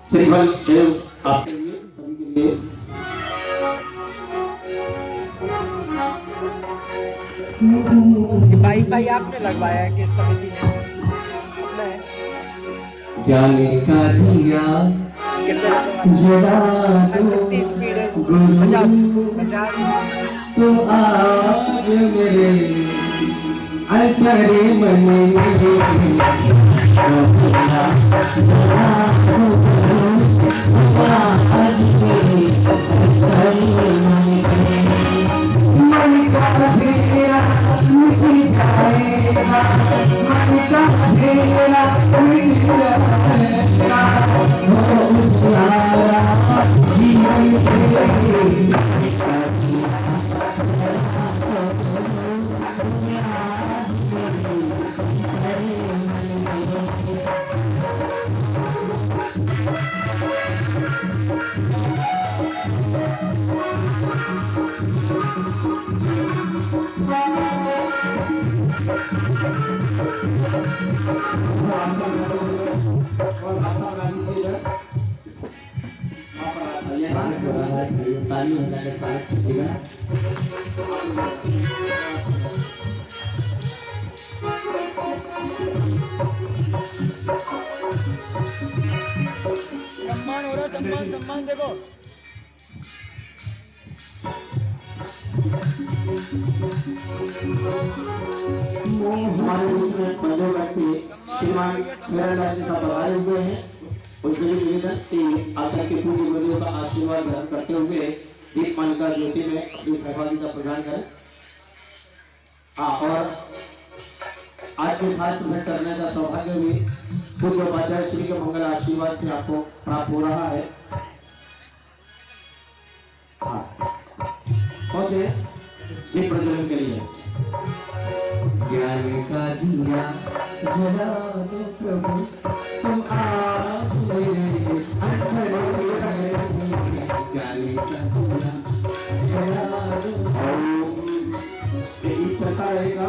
श्रीफल देव आपके लिए सभी के लिए। वाईफाई आपने लगवाया है कि समिति ने? ज्ञानी का दिया जला दो 50 तो आज मेरे अंतरे मन में सम्मान हो रहा है, सम्मान देखो। हमारे बीच में पंजाब से श्रीमान मेरा राज्य साहब आए हुए हैं। उनसे भी निवेदन कि आकर के पूज्य गुरुदेव का आशीर्वाद ग्रहण करते हुए दीप मालिका ज्योति में अपनी सहभागिता प्रदान करें। और आज के साथ में करने का सौभाग्य भी पूज्य उपाध्याय श्री के मंगल आशीर्वाद से आपको प्राप्त हो रहा है। पहुंचे दीप प्रज्वलन के लिए। ज्ञान का दिया जला दो प्रभु तुम आज मेरे अंतरे में। ज्ञान का दिया जला दो। यही चलता रहेगा।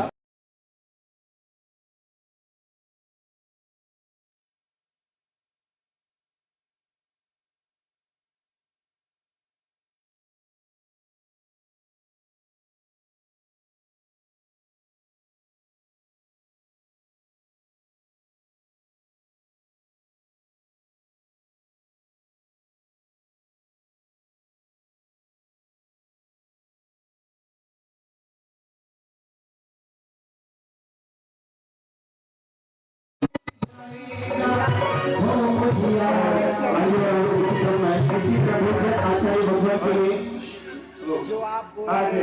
आज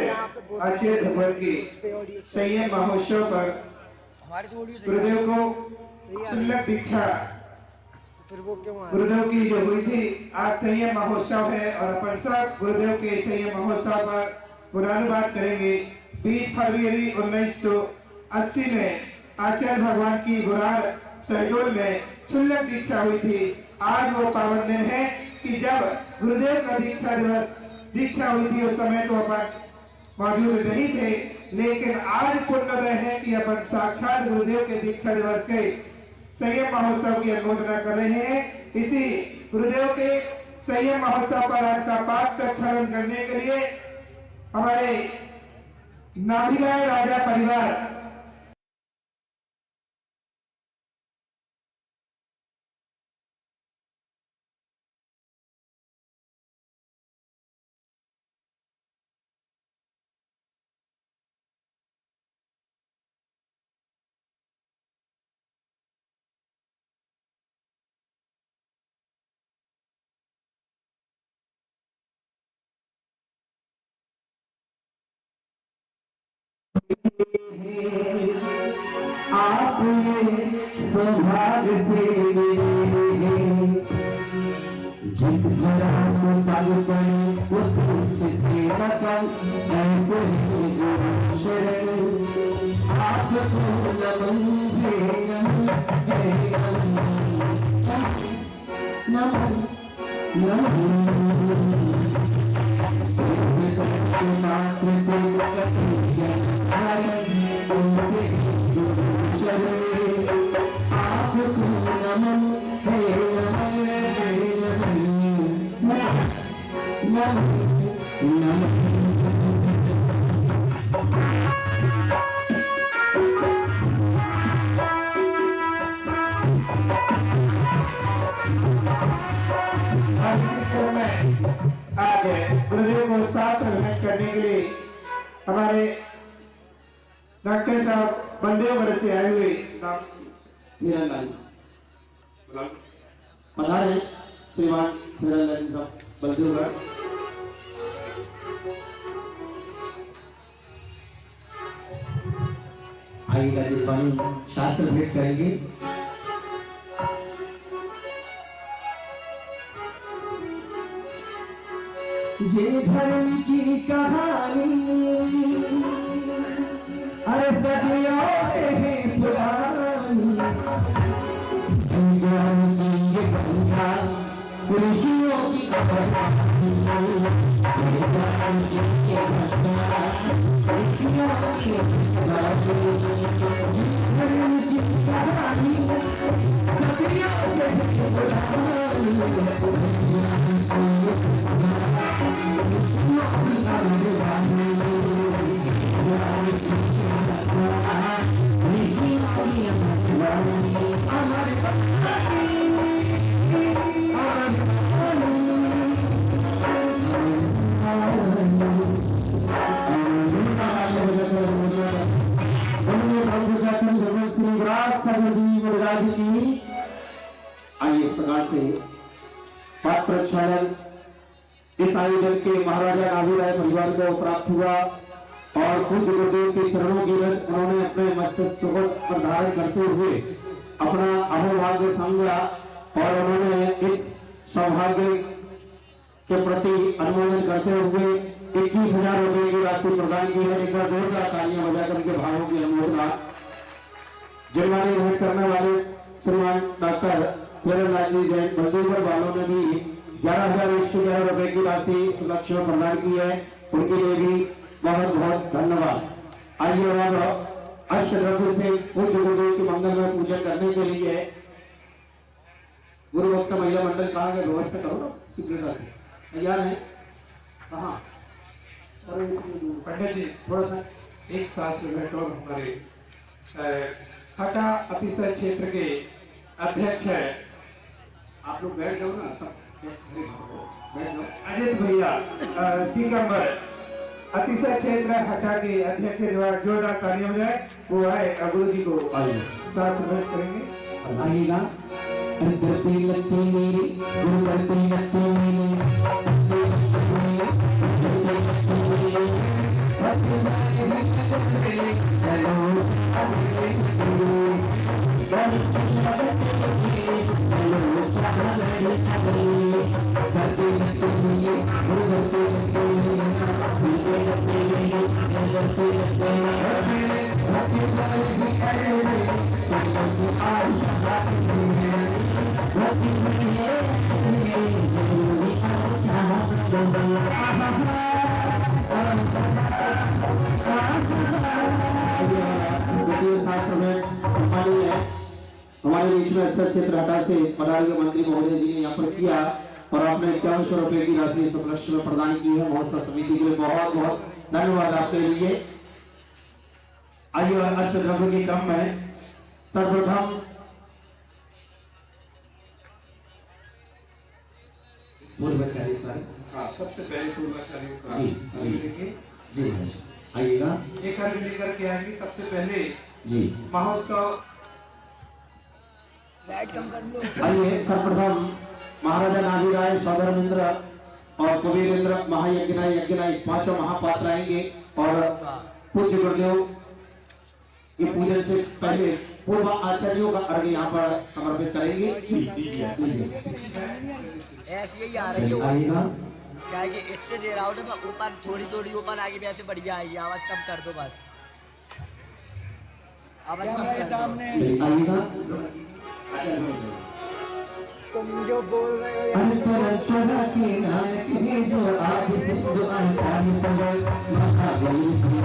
अच्छे भगवान की संयम महोत्सव पर गुरुदेव को शुल्लक दीक्षा गुरुदेव की जो हुई थी, आज संयम महोत्सव है और अपन सब गुरुदेव के संयम महोत्सव पर पुनरुवाद करेंगे। 20 फरवरी 1980 में आचार्य भगवान की गुरार सहडोल में शुल्लक दीक्षा हुई थी। आज वो पावन दिन है कि जब गुरुदेव का दीक्षा हुई थी। उस समय तो अपन मौजूद नहीं थे, लेकिन आज पुण्योदय है कि अपन साक्षात गुरुदेव के दीक्षा दिवस के संयम महोत्सव की अनुमोदना कर रहे हैं। इसी गुरुदेव के संयम महोत्सव पर आज का पाठ प्रक्षालन करने के लिए हमारे नाभिलाय राजा परिवार आप सौभाग्य से जिस तरह को पाल पड़े वो तुझसे बताओ ऐसे ही शरण आपको नमन है नमन मात्र से आपको नमन है साहब बंदेवगढ़ से आए हुए नाम हीरालाल पधारे हैं श्रीमान हीरालाल जी साहब बलदेवगढ़। आइएगा जी वाणी शास्त्र भेंट करेंगे। ये धर्म की कहानी अरे सदियों से है पुरानी, ज्ञान की ये गंगा ऋषियों की कहानी, ज्ञान की ये गंगा ऋषियों की धर्म की कहानी सदियों से है पुरानी। आइए इस प्रकार से पाठ प्रक्षालन इस आयोजन के महाराजा नाभीराय परिवार को प्राप्त हुआ और पूज्य गुरुदेव के चरणों की रज उन्होंने अपने मस्तिष्क पर धारण करते हुए अपना अहोभाग्य समझा और उन्होंने इस सौभाग्य के प्रति अनुमोदन करते हुए 21,000 रुपए की राशि प्रदान की है। एक बार जोरदार तालियां बजाकर के भावों की अनुमोदना। जिम्मेदारी ग्रहण करने वाले श्रीमान डॉक्टर हीरालाल जी जैन बलदेवगढ़ वालों ने भी 11,111 रुपए की राशि सुरक्षा प्रदान की है, उनके लिए भी बहुत बहुत धन्यवाद। आइए अब अष्टद्रव्य से पूज्य गुरुदेव की मंगल में पूजा करने के लिए गुरु भक्त महिला मंडल कहा गया व्यवस्था करो ना शीघ्रता से। तैयार है कहाँ पंडित जी थोड़ा सा एक साथ में बैठो। हमारे हटा अतिशय क्षेत्र के अध्यक्ष है, आप लोग बैठ जाओ ना सब बैठ जाओ। अजित भैया दिगंबर अतिशय क्षेत्र हटा के अध्यक्ष द्वारा जोरदार तालियां हो जाए। वो आए गुरु जी को साथ में करेंगे। आइएगा करते लगते मेरे गुरु करते लगते हमारे बीच में अक्सर क्षेत्र हटा से पधारे मंत्री महोदय जी ने यहाँ पर किया और आपने 51 रुपए की राशि इस उपलक्ष्य में प्रदान की है। महोत्सव समिति के लिए बहुत बहुत धन्यवाद आपके लिए। आइए अष्टद्रव्य के क्रम में सर्वप्रथम पूर्वाचार्य पर सबसे पहले पूर्वाचार्यों का जी जी आइएगा एक हर लेकर के आएंगे। सबसे पहले जी महोत्सव आइए सर्वप्रथम महाराजा नाभीराय सौधर्मेंद्र और कुबेरेंद्र महायज्ञनाय पांचों महापात्र आएंगे और पूज्य गुरुदेव के पूजन से पहले पूर्व आचार्यों का अर्घ्य यहाँ पर समर्पित करेंगे। ऐसे ही आ रही हो आइएगा क्या है कि इससे दे रहा हूँ ना ऊपर थोड़ी ऊपर आगे भी ऐसे बढ़िया आएगी। आवाज कम कर दो बस, आवाज कम कर सामने। आइएगा तुम जो बोल रहे हो अंतरक्षरा के नायक है जो आज से जो आचार्य पवन महाबली की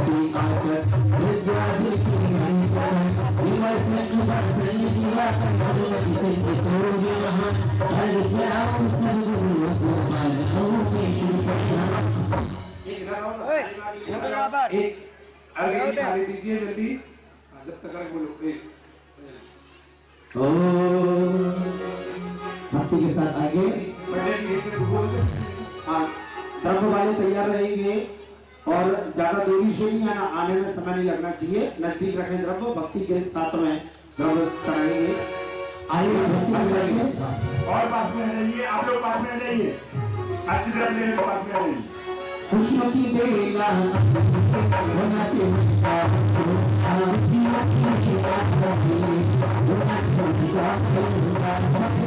आकर विद्याधि की नहीं पर विमर्श की बरसई दिया भगवती से सूर्य वहां हर श्याम सद्गुरु को मानों के एक अर्घ्य थाली दीजिए जल्दी जब तक अर्घ्य बोलो। भक्ति के साथ आगे पंडित जी से बोल हाँ द्रव्य वाले तैयार रहेंगे। और ज्यादा दूरी से नहीं आना, आने में समय नहीं लगना चाहिए। नजदीक रखें द्रव्य, भक्ति के साथ में द्रव्य चढ़ाएंगे। आइए भक्ति के साथ में और पास में आ जाइए, आप लोग पास में आ जाइए, अच्छी तरह मेरे पास में आ जाइए। खुशियों की बेला होना चाहिए, खुशियों की बेला होना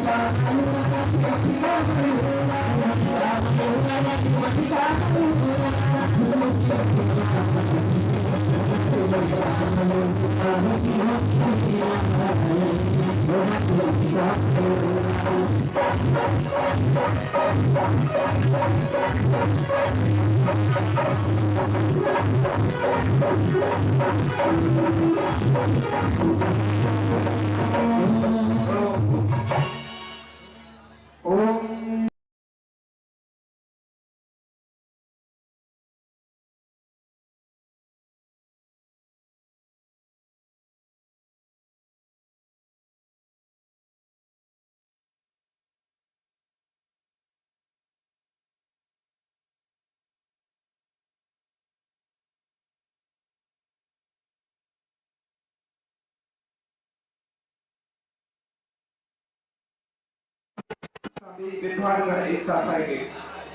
विद्वान कर एक साथ आएंगे,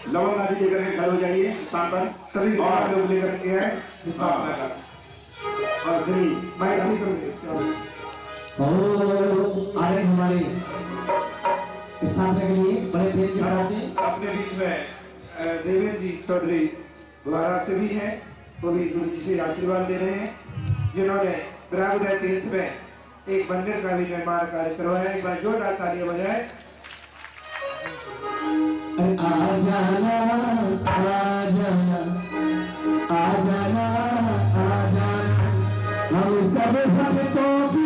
लवंग आदि लेकर के खड़े हो जाइए स्थान पर, सभी और लोग लेकर के आए स्थापना का। और श्री माइक से करेंगे। आए हमारे स्थान के लिए बड़े प्रेम के साथ में अपने बीच में देवेंद्र जी चौधरी द्वारा से भी हैं, वो भी गुरु जी से आशीर्वाद दे रहे हैं, जिन्होंने ग्रामोदय तीर्थ में एक मंदिर का भी निर्माण कार्य करवाया। एक बार जोरदार तालियां बजाएं। आजाना आजाना आजाना आजाना हम सब भक्तों की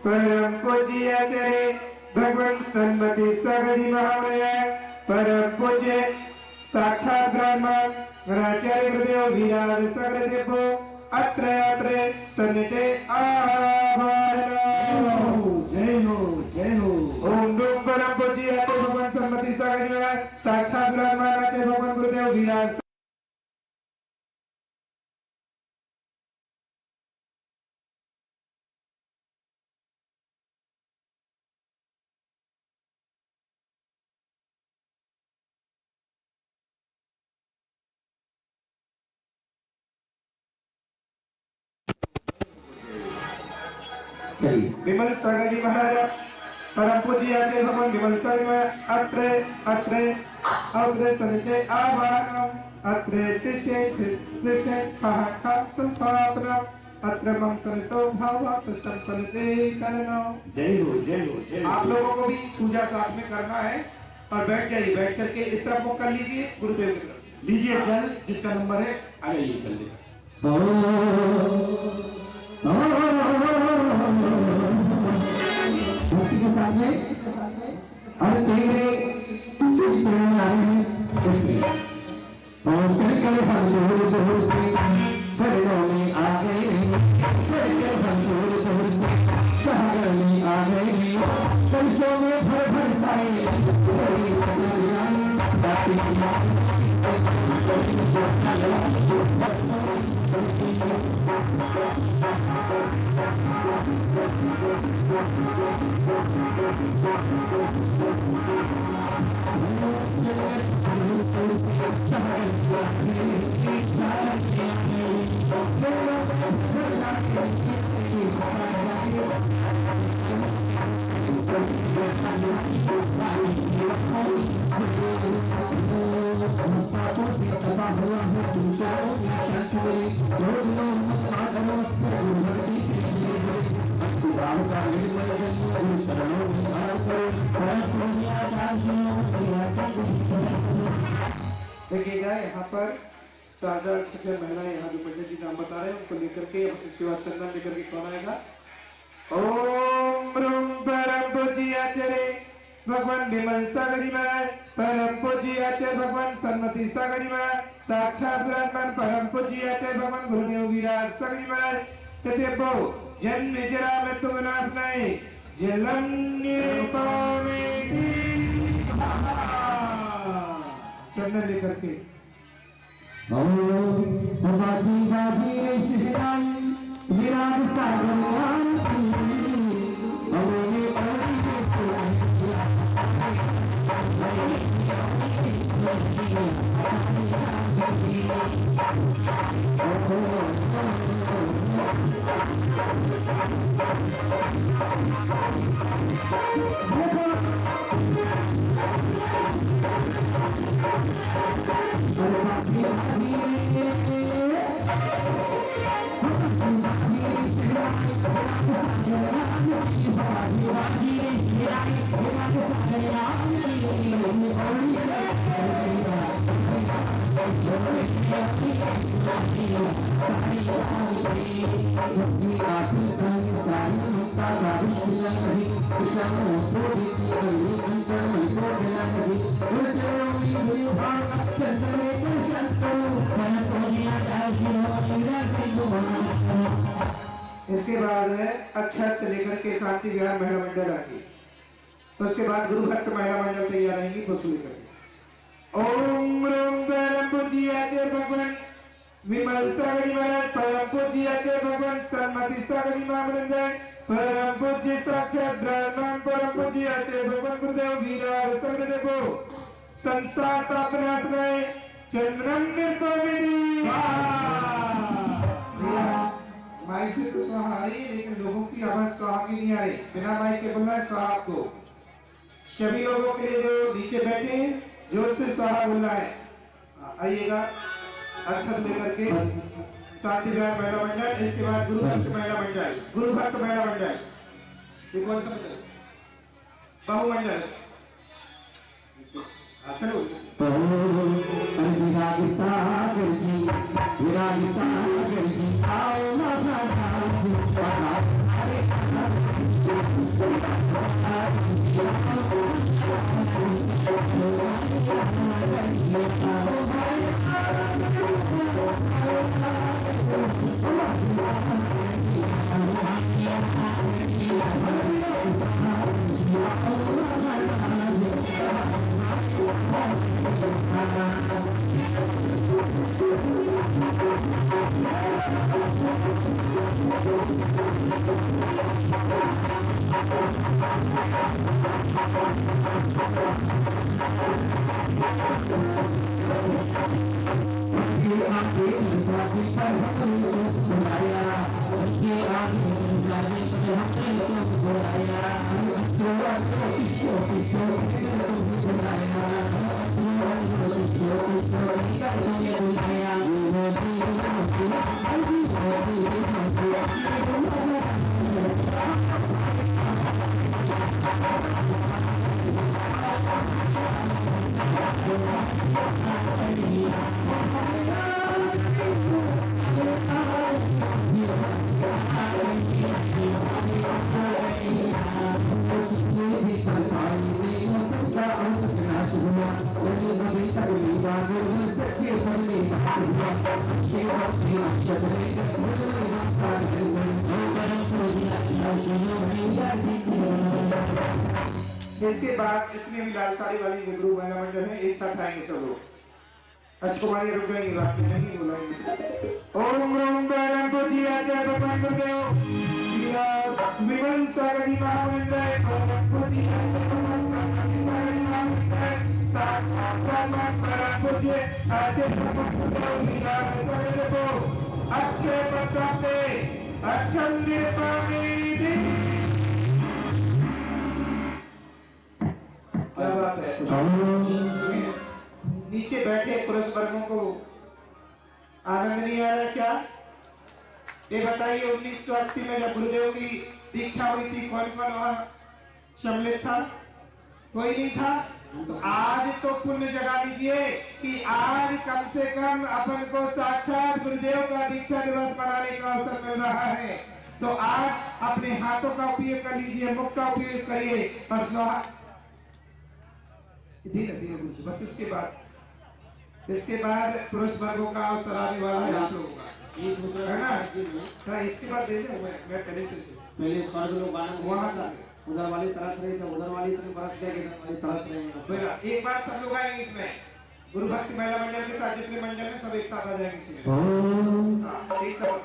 परम पूज्य आचार्य भगवान सन्मति सागरी महाराज, परम पूज्य साक्षात ब्रह्मन आचार्य गुरुदेव विराज सगरदेव अत्र अत्र सन्निधे जय हो जय हो। ओम डूम परम पूज्य आचार्य भगवान सन्मति सागरी महाराज, साक्षात ब्रह्मन आचार्य भगवान गुरुदेव विराज विमल सागर जी महाराज, परम पूज्य आचार्य भगवान विमल सागर में अत्र अत्र अग्रे सन्निधे आवाहनम अत्र तिष्ठे तिष्ठे खा संस्थापना अत्र मम सन्निधो भाव सिस्टम सन्निधे करना। जय हो जय हो जय। आप लोगों को भी पूजा साथ में करना है और बैठ जाइए, बैठ करके इस तरफ मुख कर लीजिए, गुरुदेव की तरफ लीजिए जल, जिसका नंबर है आ जाइए जल्दी। भक्ति के साथ में और तेरे चरण आए हैं ऐसे और चरण के दूर से शरणों में आ गए, चरण के दूर से शरणों में आ गए, कलशों में भर भर साए देखिएगा यहाँ पर 4 6 महिलाएं यहाँ जो पंडित जी नाम बता रहे हैं उनको लेकर के इसके बाद चंदन लेकर के कौन आएगा। ओम रूम परम पूज्य आचार्य भगवान विमल सागरी महाराज, परम पूज्य आचार्य भगवान सन्मति सागरी महाराज, साक्षात विराजमान परम पूज्य आचार्य भगवान गुरुदेव विराट सागरी महाराज तथे बहु जन्म जरा मृत्यु विनाश नहीं जलन्य पावेगी। चंदन लेकर के बाजी बाजी शहराई विराज सागरयान इसके बाद अक्षत लेकर के शांति विहार महिला मंडल आएगी। उसके बाद गुरु भक्त महिला मंडल तैयार रहेंगी वसूली करके। ओम रूम परम पूज्य आचार्य भगवान विमल सागरी महाराज, परम पूज्य आचार्य भगवान सन्मति सागरी महाराज, परम पूज्य साक्षात ब्रह्मन परम पूज्य आचार्य भगवान गुरुदेव वीरार सगरे को संसार तापनाश रहे चंद्रम निर्भविनी। माइक से तो स्वाहा आ रही है लेकिन लोगों की आवाज स्वाहा की नहीं आ रही। बिना माइक के बोलना है स्वाहा को। सभी लोगों के लिए जो नीचे बैठे हैं जोर से स्वाहा बोलना है। आइएगा अक्षत लेकर के साथी विहार महिला मंडल, इसके बाद गुरु भक्त महिला मंडल, गुरु भक्त महिला मंडल। ये कौन सा मंडल? बहु मंडल। चलो विराग सागर जी आओ इसके बाद जितने भी लाल साड़ी वाली गुरु महिला मंडल है एक साथ आएंगे सब लोग। अजकुमारी रुक जाएंगी, बात नहीं बुलाएंगे। ओम रूम परम पूज्य आचार्य भगवान गुरुदेव विमल सागरी महामंडल, परम पूज्य आचार्य भगवान सन्मति सागरी महामंडल, साक्षात ब्रह्मन परम पूज्य आचार्य भगवान गुरुदेव विराट सागरी को अच्छे बताते अच्छन निर्पामी। क्या बात है। नीचे बैठे पुरुष वर्गों को आनंद नहीं आ रहा क्या? ये बताइए 1980 में जब गुरुदेव की दीक्षा हुई थी कौन कौन वहां सम्मिलित था? कोई नहीं था। तो आज तो पुण्य जगा लीजिए कि आज कम से कम अपन को साक्षात गुरुदेव का दीक्षा दिवस मनाने का अवसर मिल रहा है। तो आज अपने हाथों का उपयोग कर लीजिए, मुख का उपयोग करिए और स्वाहा। बस इसके बाद पुरुष वर्गों का अवसर आने वाला है आप लोगों का, है ना? हाँ, इसके बाद दे दे। मैं पहले स्वर्ग लोग वहाँ था, उधर वाली तरस रहे थे, उधर वाली तरफ बरस गए, इधर वाली तरस रहे हैं। एक बार सब लोग आएंगे इसमें, गुरु भक्ति महिला मंडल के साथ जितने मंडल हैं सब एक साथ आ जाएंगे इसमें। हाँ, एक साथ सब लोग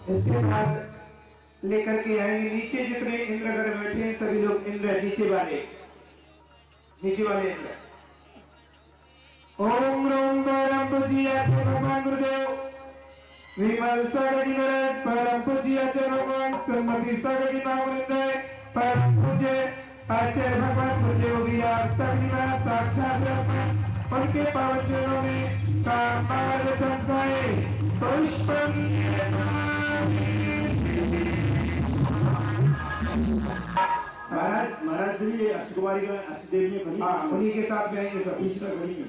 इसके बाद लेकर के आएंगे नीचे जितने इंद्रगढ़ बैठे हैं सभी लोग इंद्र नीचे वाले इंद्र। ओम रोम परम पूज्य आचार्य भगवान गुरुदेव विमल सागर जी महाराज, परम पूज्य आचार्य भगवान श्रीमती सागर जी महाराज, परम पूज्य आचार्य भगवान गुरुदेव विराट सागर जी महाराज साक्षात उनके पावन चरणों में कामार दंसाए पुष्पम महाराज जी अष्टकुमारी का अष्टदेवी में बनी। हाँ, उन्हीं के साथ में आएंगे सब, बीच में बनी है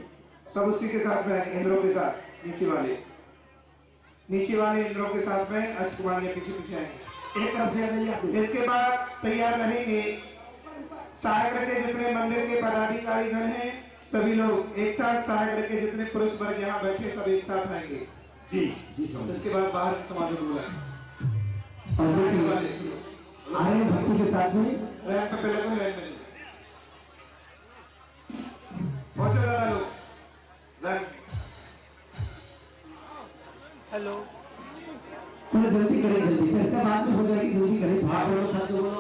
सब उसी के साथ में आएंगे इंद्रों के साथ। नीचे वाले इंद्रों के साथ में अष्टकुमारी पीछे पीछे आएंगे। एक तरफ से आ जाइए। इसके बाद तैयार रहेंगे सागर के जितने मंदिर के पदाधिकारीगण हैं सभी लोग एक साथ, सागर के जितने पुरुष वर्ग यहाँ बैठे सब एक साथ आएंगे। जी जी। इसके बाद बाहर के समाज में आए भक्ति के साथ में रैंप पे लगो, रैंप पे पहुंचो दादा लोग रैंप। हेलो, तो जल्दी करें, जल्दी चर्चा बाद में हो जाएगी, जल्दी करें। भाग बोलो, खत बोलो,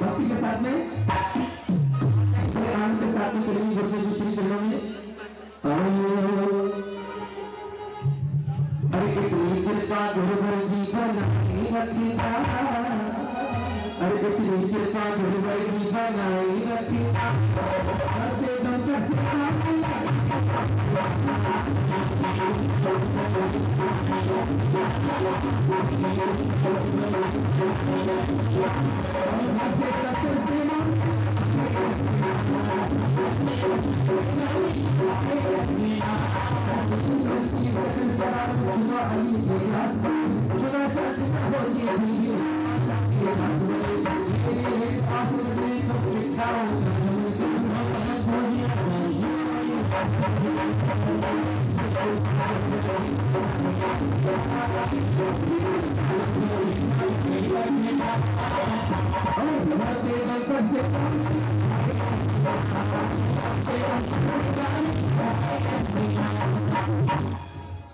भक्ति के साथ में आनंद के साथ में चलेंगे गुरुदेव जी श्री चरणों में। अरे कितनी कृपा गुरुदेव जी पर नहीं रखीता, अरे कितनी कृपा गुरुदेव जी पर नहीं रखीता, अच्छे दम का सेवा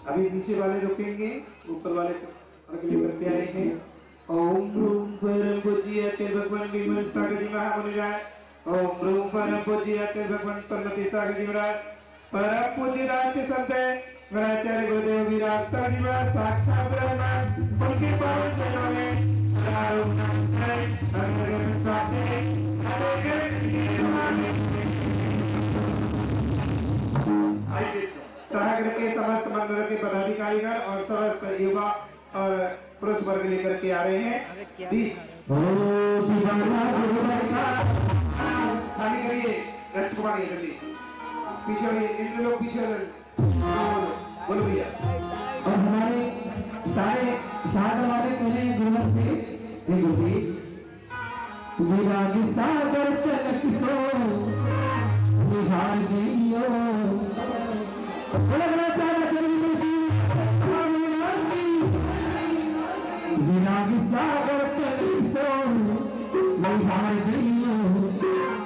अभी नीचे वाले रुकेंगे, ऊपर वाले अगले करके आएंगे। ओम रूम परम पूज्य आचार्य भगवान विमल सागर जी महामुनिराज, ओम रूम परम पूज्य आचार्य भगवान श्रीमती सागर जी महाराज, परम पूज्य राज संत आचार्य गुरुदेव विराट सागर जी महाराज साक्षात ब्रह्म, उनके पावन चरणों में सहायक के समस्त मंडल के पदाधिकारीगण और समस्त युवा और पुरुष वर्ग लेकर के आ रहे हैं। खाली करिए राजकुमार जल्दी पीछे इन लोग पीछे बोलो भैया। और हमारे सारे सागर वाले कहने गुरुवर से विराग सागर तलक सो निहार गइयो बोला चारा चली विराग सागर तलक सो निहार गइयो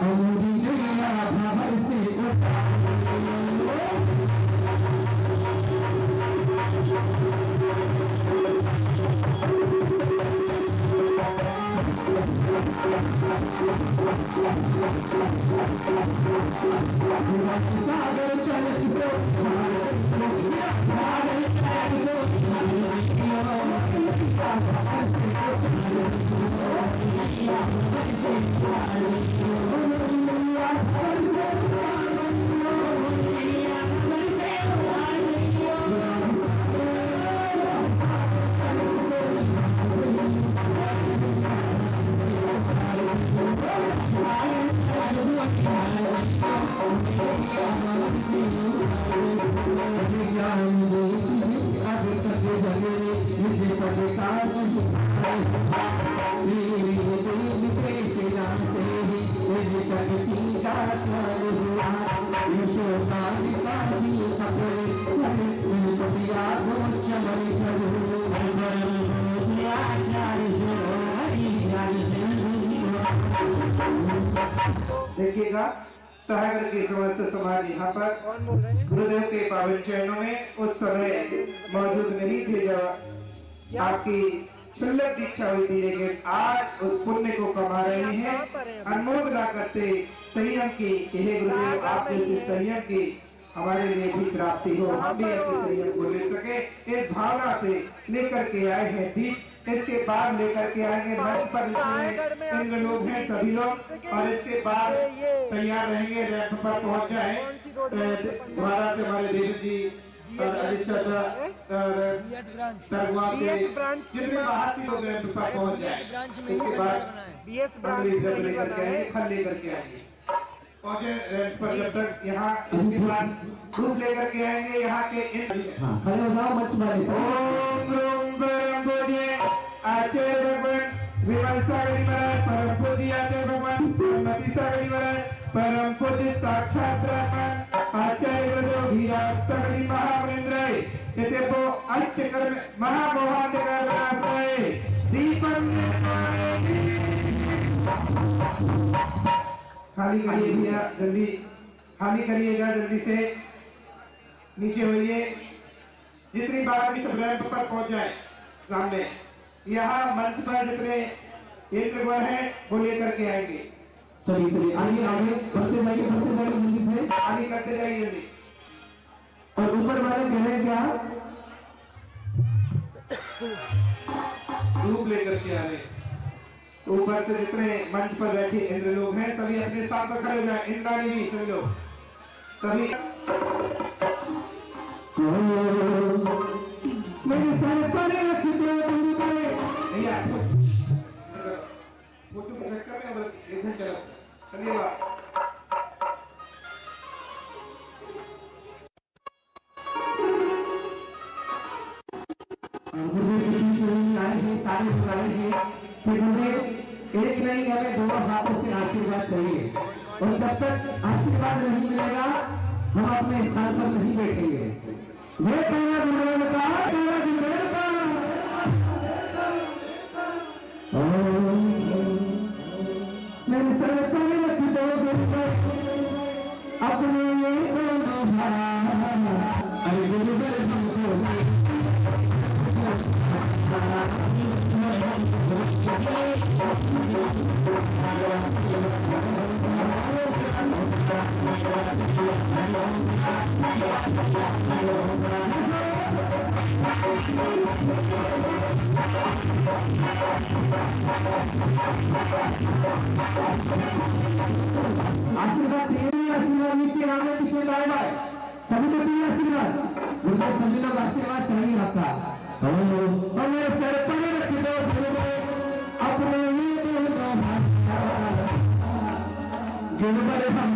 अमूरी गैया भवर से देखिएगा सहागर के समस्त समाज यहाँ पर गुरुदेव के पावन चरणों में उस समय मौजूद नहीं थे जब आपकी क्षुल्लक दीक्षा हुई थी, लेकिन आज उस पुण्य को कमा रहे हैं। अनमोल ना करते संयम की हे गुरुदेव आप जैसे संयम की हमारे लिए भी प्राप्ति हो, हम भी ऐसे संयम को ले सके, इस भावना से लेकर के आए हैं दीप। इसके बाद लेकर के आएंगे मंच पर इन लोग हैं सभी लोग, और इसके बाद तैयार रहेंगे रैंप पर पहुंच जाए द्वारा से हमारे देवी जी और अधिष्ठाता तरगुआ से जितने बाहर से लोग रैंप पर पहुंच जाए। इसके बाद अगली जब लेकर के आएंगे फल लेकर के आएंगे पहुंचे रैंप पर जब तक यहाँ। इसके बाद दूध लेकर के आएंगे यहाँ के आचार्य भगवान विमल सागरी महाराज परम पूज्य आचार्य भगवान श्रीमती सागरी महाराज परम पूज्य साक्षात ब्रह्मन आचार्य गुरुदेव धीराज सागरी महावृंद्र येथे वो अष्टकर्म महामोहांधकारनाशाय दीपम खाली करिए भैया जल्दी, खाली करिएगा जल्दी से, नीचे होइए। जितनी बार भी सब रैंप पर पहुंच जाए सामने यहाँ मंच पर जितने इंद्रवर हैं वो लेकर के आएंगे। चलिए चलिए आगे आगे बढ़ते जाइए जल्दी से आगे करते जाइए जल्दी। और ऊपर वाले कह रहे हैं क्या धूप लेकर के आ रहे। ऊपर से जितने मंच पर बैठे इंद्र लोग हैं सभी अपने साथ खड़े हो जाए। इंद्राणी भी सभी लोग सभी मेरे सर पर रख दो भैया फोटो के चक्कर में इधर चलो चलिए सारे कि मुझे एक नहीं हमें दोनों हाथों से आशीर्वाद चाहिए, और जब तक आशीर्वाद नहीं मिलेगा हम अपने स्थान पर नहीं बैठेंगे। जय पहला गुरुदेव का मेरे सर पर रख दो अपने अरे गुरुदेव हमको Thank you. आशीर्वाद चाहिए, आशीर्वाद नीचे आगे पीछे दाएं बाएं सभी को चाहिए आशीर्वाद। मुझे सभी लोग आशीर्वाद चाहिए आपका। और मेरे सर पर रख दो अपने लिए जो बड़े हम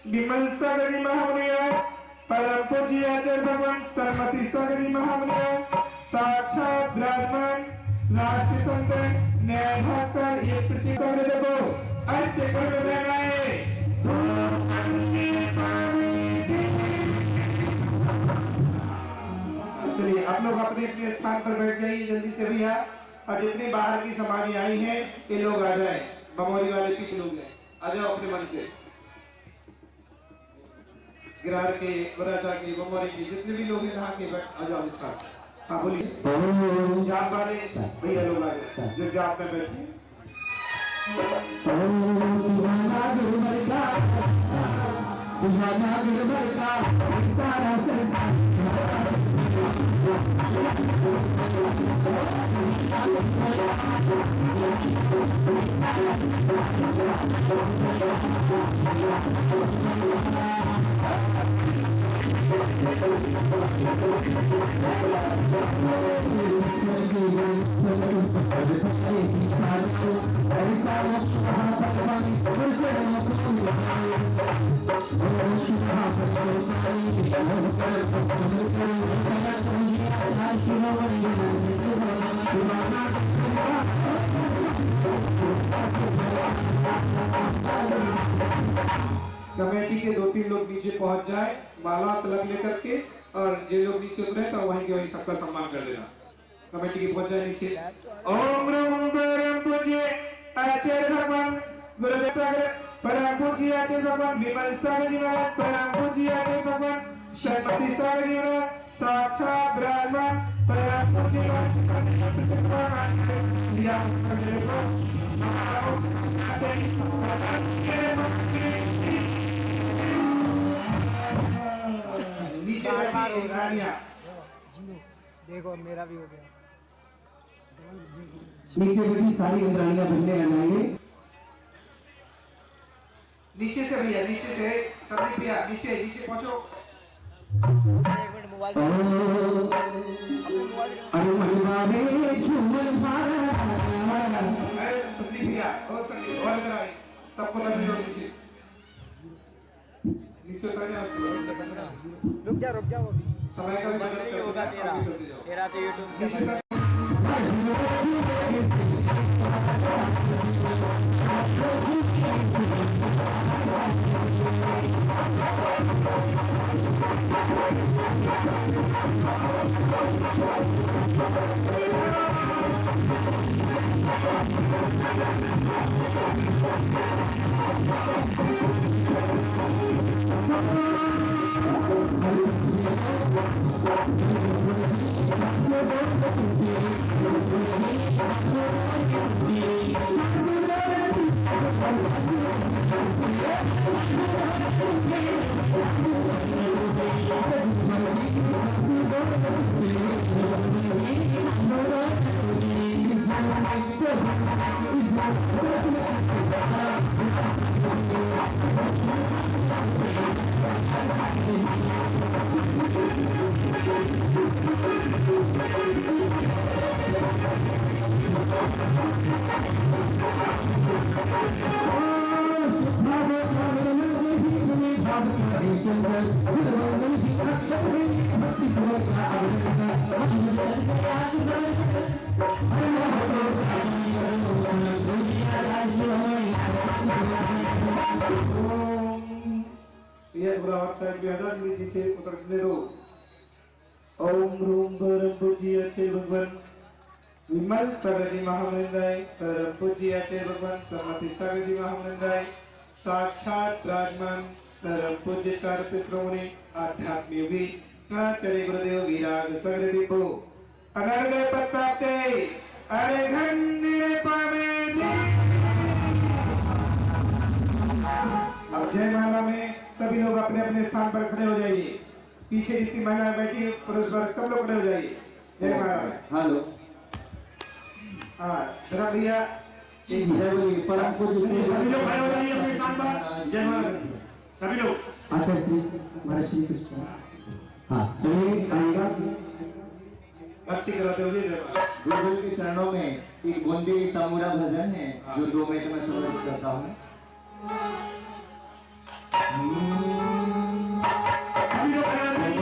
विमल सागरी महामुनिया परम पूज्य आचार्य भगवान सरस्वती सागरी महामुनिया साक्षात विराजमान राष्ट्रीय संत न्याय भास्कर ये प्रतिष्ठा देखो ऐसे कर देना है। चलिए आप लोग अपने अपने स्थान पर बैठ जाइए जल्दी से भैया, और जितनी बाहर की समाज आई है ये लोग आ जाए, बमौरी वाले पीछे लोग आ जाओ अपने मन से। गिरार के, बराटा के, बमौरी के जितने भी लोग यहाँ के बैठ आ जाओ। अच्छा हाँ बोलिए। जाप वाले भैया लोग आ जाए जो जाप में बैठे। कमेटी के 2-3 लोग नीचे पहुंच जाए माला तिलक लेकर के, और जो लोग नीचे उतरे तो वहीं के वहीं सबका सम्मान कर देना। कमेटी के पहुंच जाए नीचे। ओम नमो परम पूज्य आचार्य भगवान गुरुदेव सागर परम पूज्य आचार्य भगवान विमल सागर जी महाराज परम पूज्य आचार्य भगवान सरस्वती सागर जी महाराज साक्षात विराजमान परम पूज्य देखो मेरा भी हो गया। नीचे बैठी सारी इंद्राणियां बनने आ जाएंगे। नीचे से भैया, नीचे से सभी भैया नीचे नीचे पहुंचो। एक मिनट मोबाइल सभी भैया और सभी और इधर आए, सबको लग जाओ नीचे नीचे उतरने। रुक जाओ अभी समय का भी बचत नहीं होगा तेरा तो यूट्यूब से आप साइड भी हटा नीचे उतरने दो। ओम रूम परम पूज्य आचार्य भगवान विमल सागर जी महामृंगाय, परम पूज्य आचार्य भगवान समति सागर जी महामृंगाय, साक्षात विराजमान परम पूज्य चारत श्रोमणी आध्यात्मिक योगी आचार्य गुरुदेव विराग सागर दीपो अनर्गल पद प्राप्ते अरे घंटे पावे। अब जय माला में सभी लोग अपने अपने स्थान पर खड़े हो जाइए। पीछे जितनी महिलाएं बैठी पुरुष वर्ग सब लोग खड़े हो जाइए। जय माला में। हेलो हाँ जरा भैया जय बोलिए परम पूज्य श्री सभी लोग खड़े हो जाइए अपने स्थान पर। जय माला में सभी लोग। आचार्य श्री महाराज श्री कृष्ण। हाँ चलिए आएगा भक्ति कराते हुए जय माला। गुरुदेव के चरणों में एक बूंदी तमुरा भजन है जो 2 मिनट में समर्पित करता हूँ। सभी लोग खड़े हो जाइए।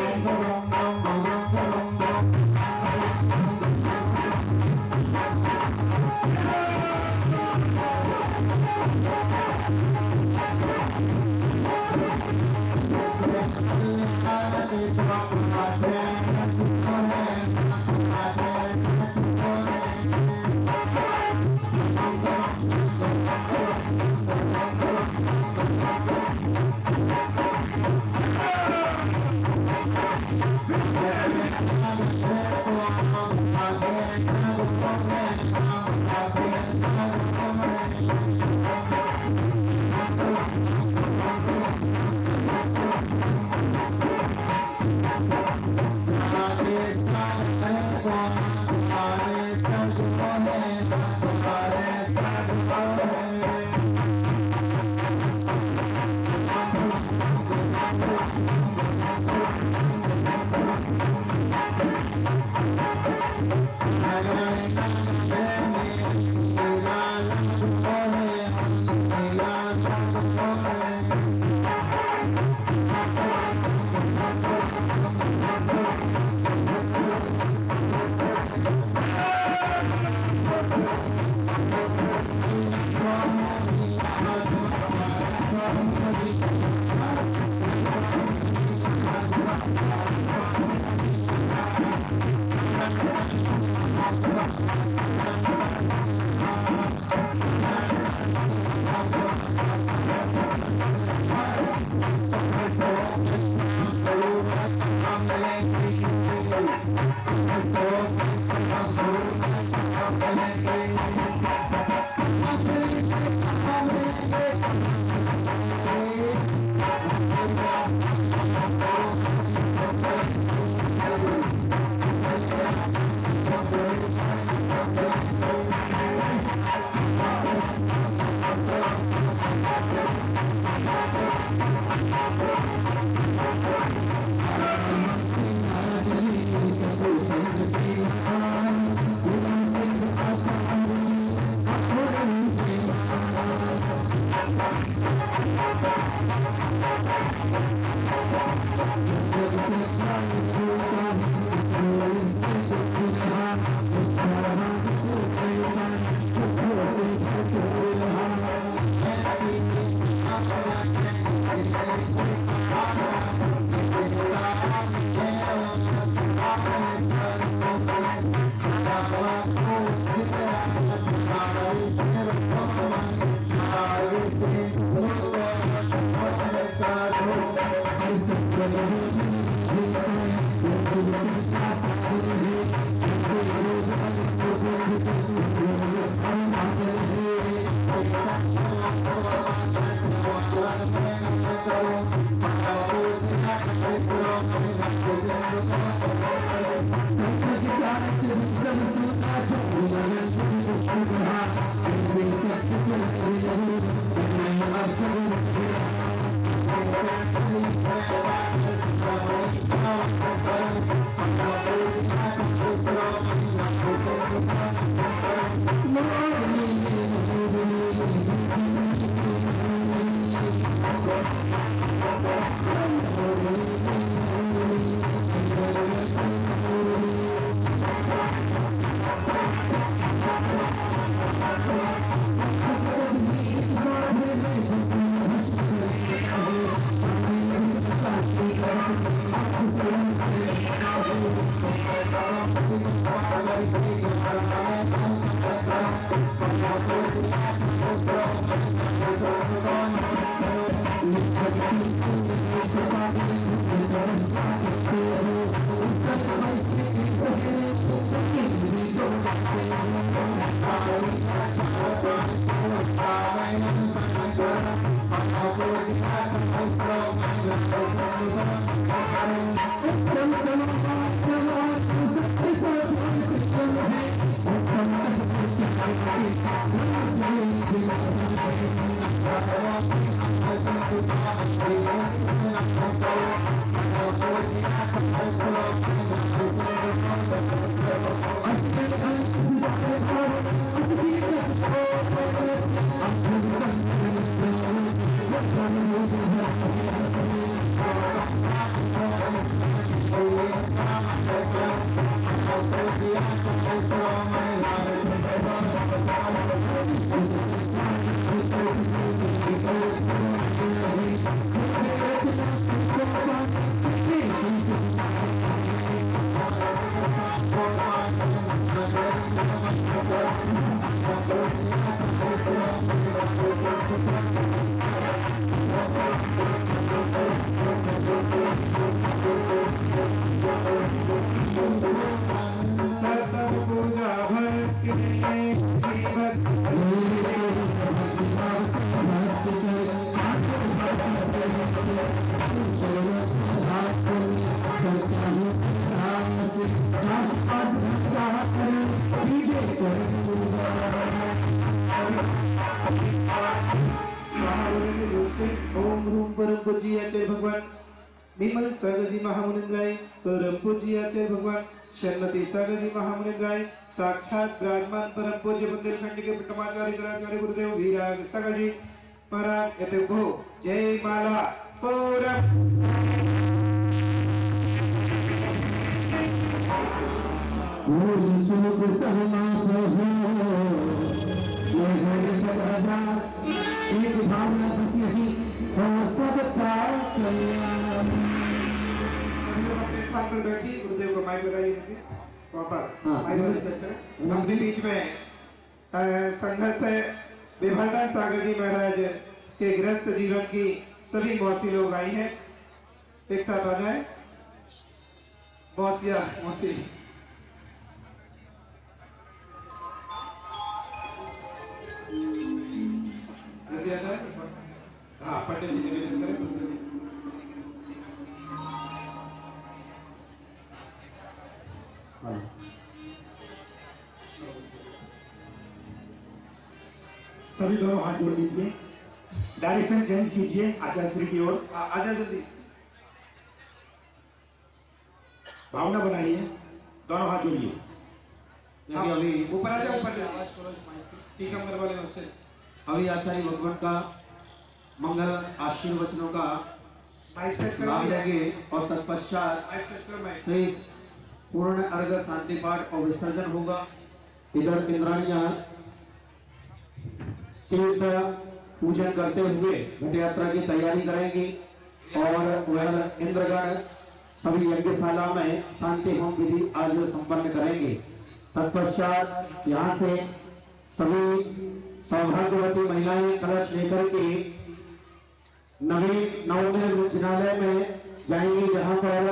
ओम रूम परम पूज्य आचार्य भगवान विमल सागर जी महामुनिंद्राय परम पूज्य आचार्य भगवान श्रीमती सागर जी महामुनिंद्राय साक्षात ब्राह्मण परम पूज्य बुंदेलखंड के प्रथमाचार्य ग्रहाचार्य गुरुदेव वीराग सागर जी महाराज यथो जय माला पूरम एक भावना बसी यही और सबका कल्याण। सभी लोग अपने स्थान पर बैठिए, गुरुदेव को माइक लगाइए वहाँ पर माइक लगा सकते हैं। हम भी बीच में संघर्ष है विभागन सागर जी महाराज के गृहस्थ जीवन की सभी मौसी लोग आई हैं, एक साथ आ जाए मौसिया मौसी। हाँ पंडित जी निवेदन करें। सभी दोनों हाथ जोड़ लीजिए, डायरेक्शन चेंज कीजिए आचार्य श्री की ओर। आचार्य जल्दी भावना बनाइए, दोनों हाथ जोड़िए। अभी ऊपर आ जाओ, ऊपर ठीक है मेरे वाले उससे। अभी आचार्य भगवान का मंगल आशीर्वचनों का लाभ लेंगे और तत्पश्चात श्री पूर्ण अर्घ शांति पाठ और विसर्जन होगा। इधर इंद्राणियां तीर्थ पूजन करते हुए घट यात्रा की तैयारी करेंगी और वह इंद्रगण सभी यज्ञशाला में शांति होम विधि आज संपन्न करेंगे। तत्पश्चात यहाँ से सभी सौभाग्यवती महिलाएं कलश लेकर के नवीन नवोन्मेष जिनालय में जाएंगी, जहां पर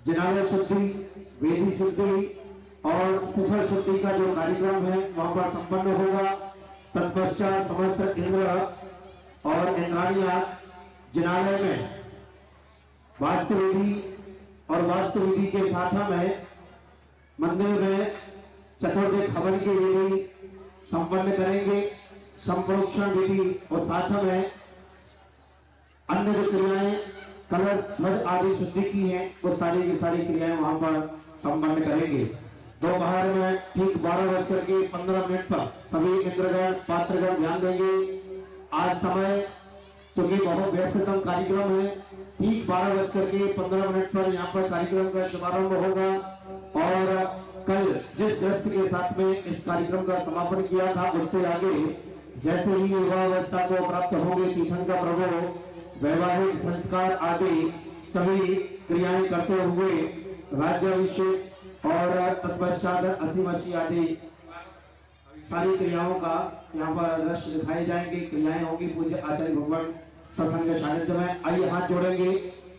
जिनालय शुद्धि, वेदी शुद्धि और शिखर शुद्धि का जो कार्यक्रम है वहां पर संपन्न होगा। तत्पश्चात समस्त इंद्र और इंद्राणियां जिनालय में वास्तु विधि और वास्तु विधि के साथ में मंदिर में चतुर्थ हवन की विधि संपन्न करेंगे, संप्रोक्षण विधि और साथ में अन्य जो क्रियाएं कलश ध्वज आदि शुद्धि की हैं वो सारी की सारी क्रियाएं वहां पर संपन्न करेंगे। दोपहर में ठीक 12:15 पर सभी इंद्रगण पात्रगण ध्यान देंगे। आज समय क्योंकि बहुत व्यस्ततम कार्यक्रम है, ठीक 12:15 पर यहाँ पर कार्यक्रम का शुभारंभ होगा और कल जिस दृष्टि के साथ में इस कार्यक्रम का समापन किया था उससे आगे जैसे ही युवावस्था को प्राप्त होंगे तीर्थंकर प्रभु वैवाहिक संस्कार आदि सभी क्रियाएं करते हुए राज्याभिषेक और तत्पश्चात असीमसी आदि सारी क्रियाओं का यहाँ पर दृश्य दिखाए जाएंगे। क्रियाएं होंगी पूज्य आचार्य भगवान सत्संग सानिध्य में। आइए हाथ जोड़ेंगे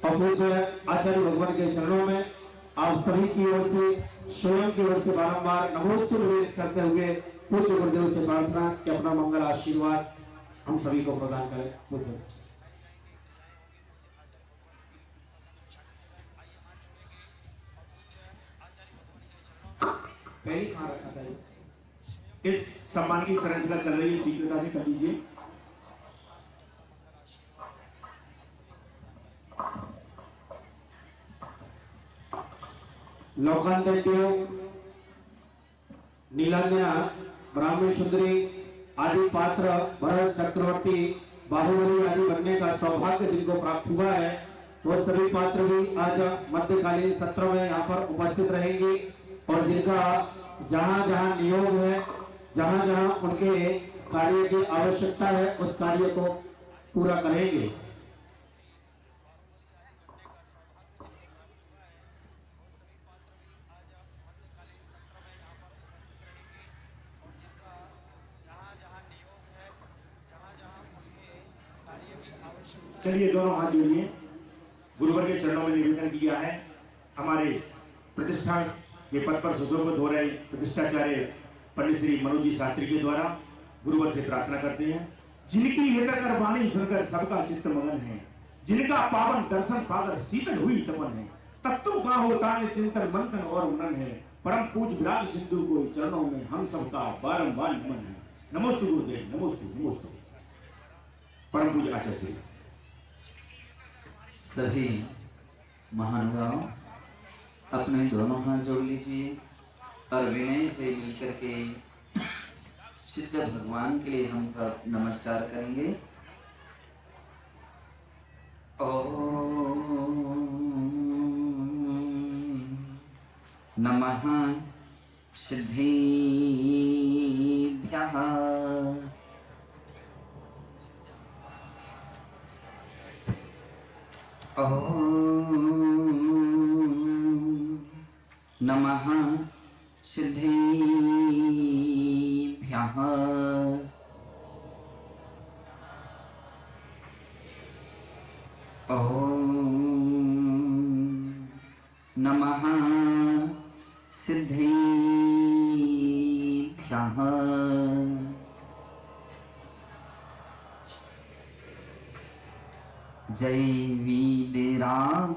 और पूज्य आचार्य भगवान के चरणों में आप सभी की ओर से, स्वयं की ओर से बारंबार नमोस्तु निवेदित करते हुए पूज्य गुरुदेव से प्रार्थना कि अपना मंगल आशीर्वाद हम सभी को प्रदान करें। पूज्य पहले कहाँ रखा था? इस सम्मान की संरचना चल रही है, शीघ्रता से कर लीजिए। लोकांतरित्यो नीलांजना ब्राह्मण सुंदरी आदि पात्र भरत चक्रवर्ती बाहुबली आदि बनने का सौभाग्य जिनको प्राप्त हुआ है वो सभी पात्र भी आज मध्यकालीन सत्र में यहाँ पर उपस्थित रहेंगे और जिनका जहाँ जहाँ नियोग है, जहाँ जहाँ उनके कार्य की आवश्यकता है उस कार्य को पूरा करेंगे। चलिए दोनों हाथ जोड़िए। गुरुवर के चरणों में निवेदन किया है। हमारे प्रतिष्ठा के पद पर सुशोभित हो रहे प्रतिष्ठाचार्य पंडित श्री मनोज जी शास्त्री के द्वारा गुरुवर से प्रार्थना करते हैं। जिनकी हितकर वाणी सुनकर सबका चित्त मगन है, जिनका पावन दर्शन पाकर शीतल हुई तपन है, तत्व का होता है चिंतन मंथन और मनन है, परम पूज विराग सिंधु को चरणों में हम सबका बारंबार नमन है। नमोस्तु गुरुदेव, नमोस्तु नमोस्तु। परम पूज आचार्य श्री। सभी महानुभाव अपने दोनों हाथ जोड़ लीजिए और विनय से मिलकर के सिद्ध भगवान के लिए हम सब नमस्कार करेंगे। ओम नमः सिद्धिभ्यः। ओम नमः सिद्धिभ्यः। ओम नमः सिद्धिभ्यः। जय वीतरागदेवम्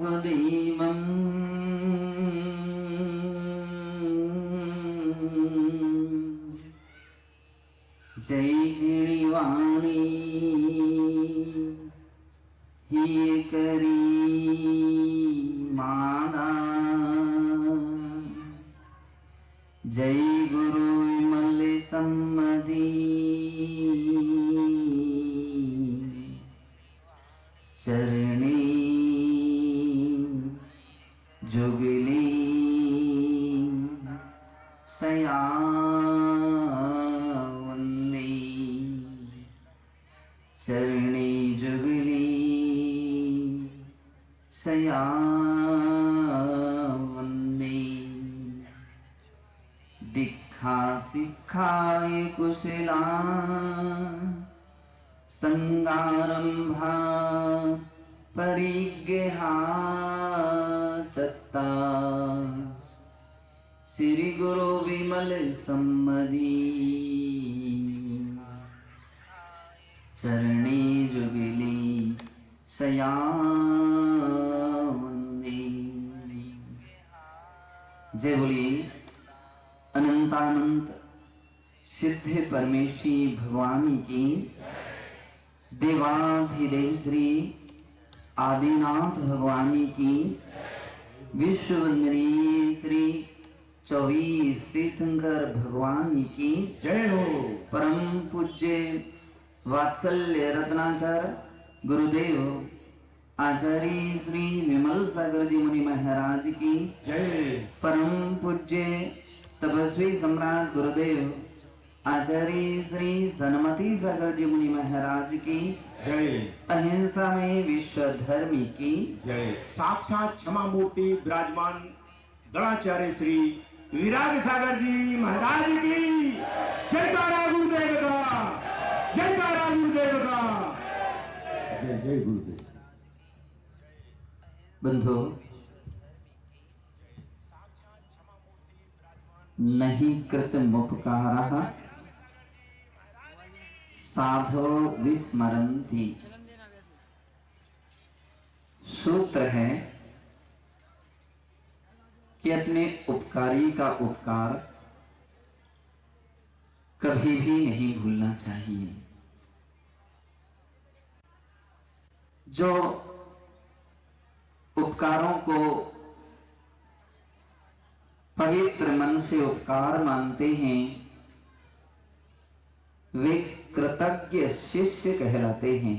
जय जिणवाणी ही करी मादा। जय गुरु विमल सम्मति चरणे जुगली सयावन्दी। चरणे जुगली सयावन्दी। दीक्षा सिखाय कुशला संगारंभा परिग्रहा चत्ता। श्री गुरु विमल सम्मति चरणे जुगली सयावन्दी। जय बोलिए अनंतानंत सिद्ध परमेश्वरी भगवान की। देवाधिदेव श्री आदिनाथ भगवान की। विश्ववंदनीय श्री 24 तीर्थंकर भगवान की जय हो। परम पूज्य वात्सल्य रत्नाकर गुरुदेव आचार्य श्री विमल सागर जी मुनि महाराज की जय। परम पूज्य तपस्वी सम्राट गुरुदेव आचार्य श्री सनमति सागर जी मुनि महाराज की जय। अहिंसा में विश्व धर्मी की जय। साक्षात क्षमा मूर्ति विराजमान गणाचार्य श्री विराग सागर जी महाराज की जयकारा गुरुदेव का, जयकारा गुरुदेव का, जय जय गुरुदेव। बंधु, नहीं कृतमुपकारः साधो विस्मरन्ति। सूत्र है कि अपने उपकारी का उपकार कभी भी नहीं भूलना चाहिए। जो उपकारों को पवित्र मन से उपकार मानते हैं वे कृतज्ञ शिष्य कहलाते हैं,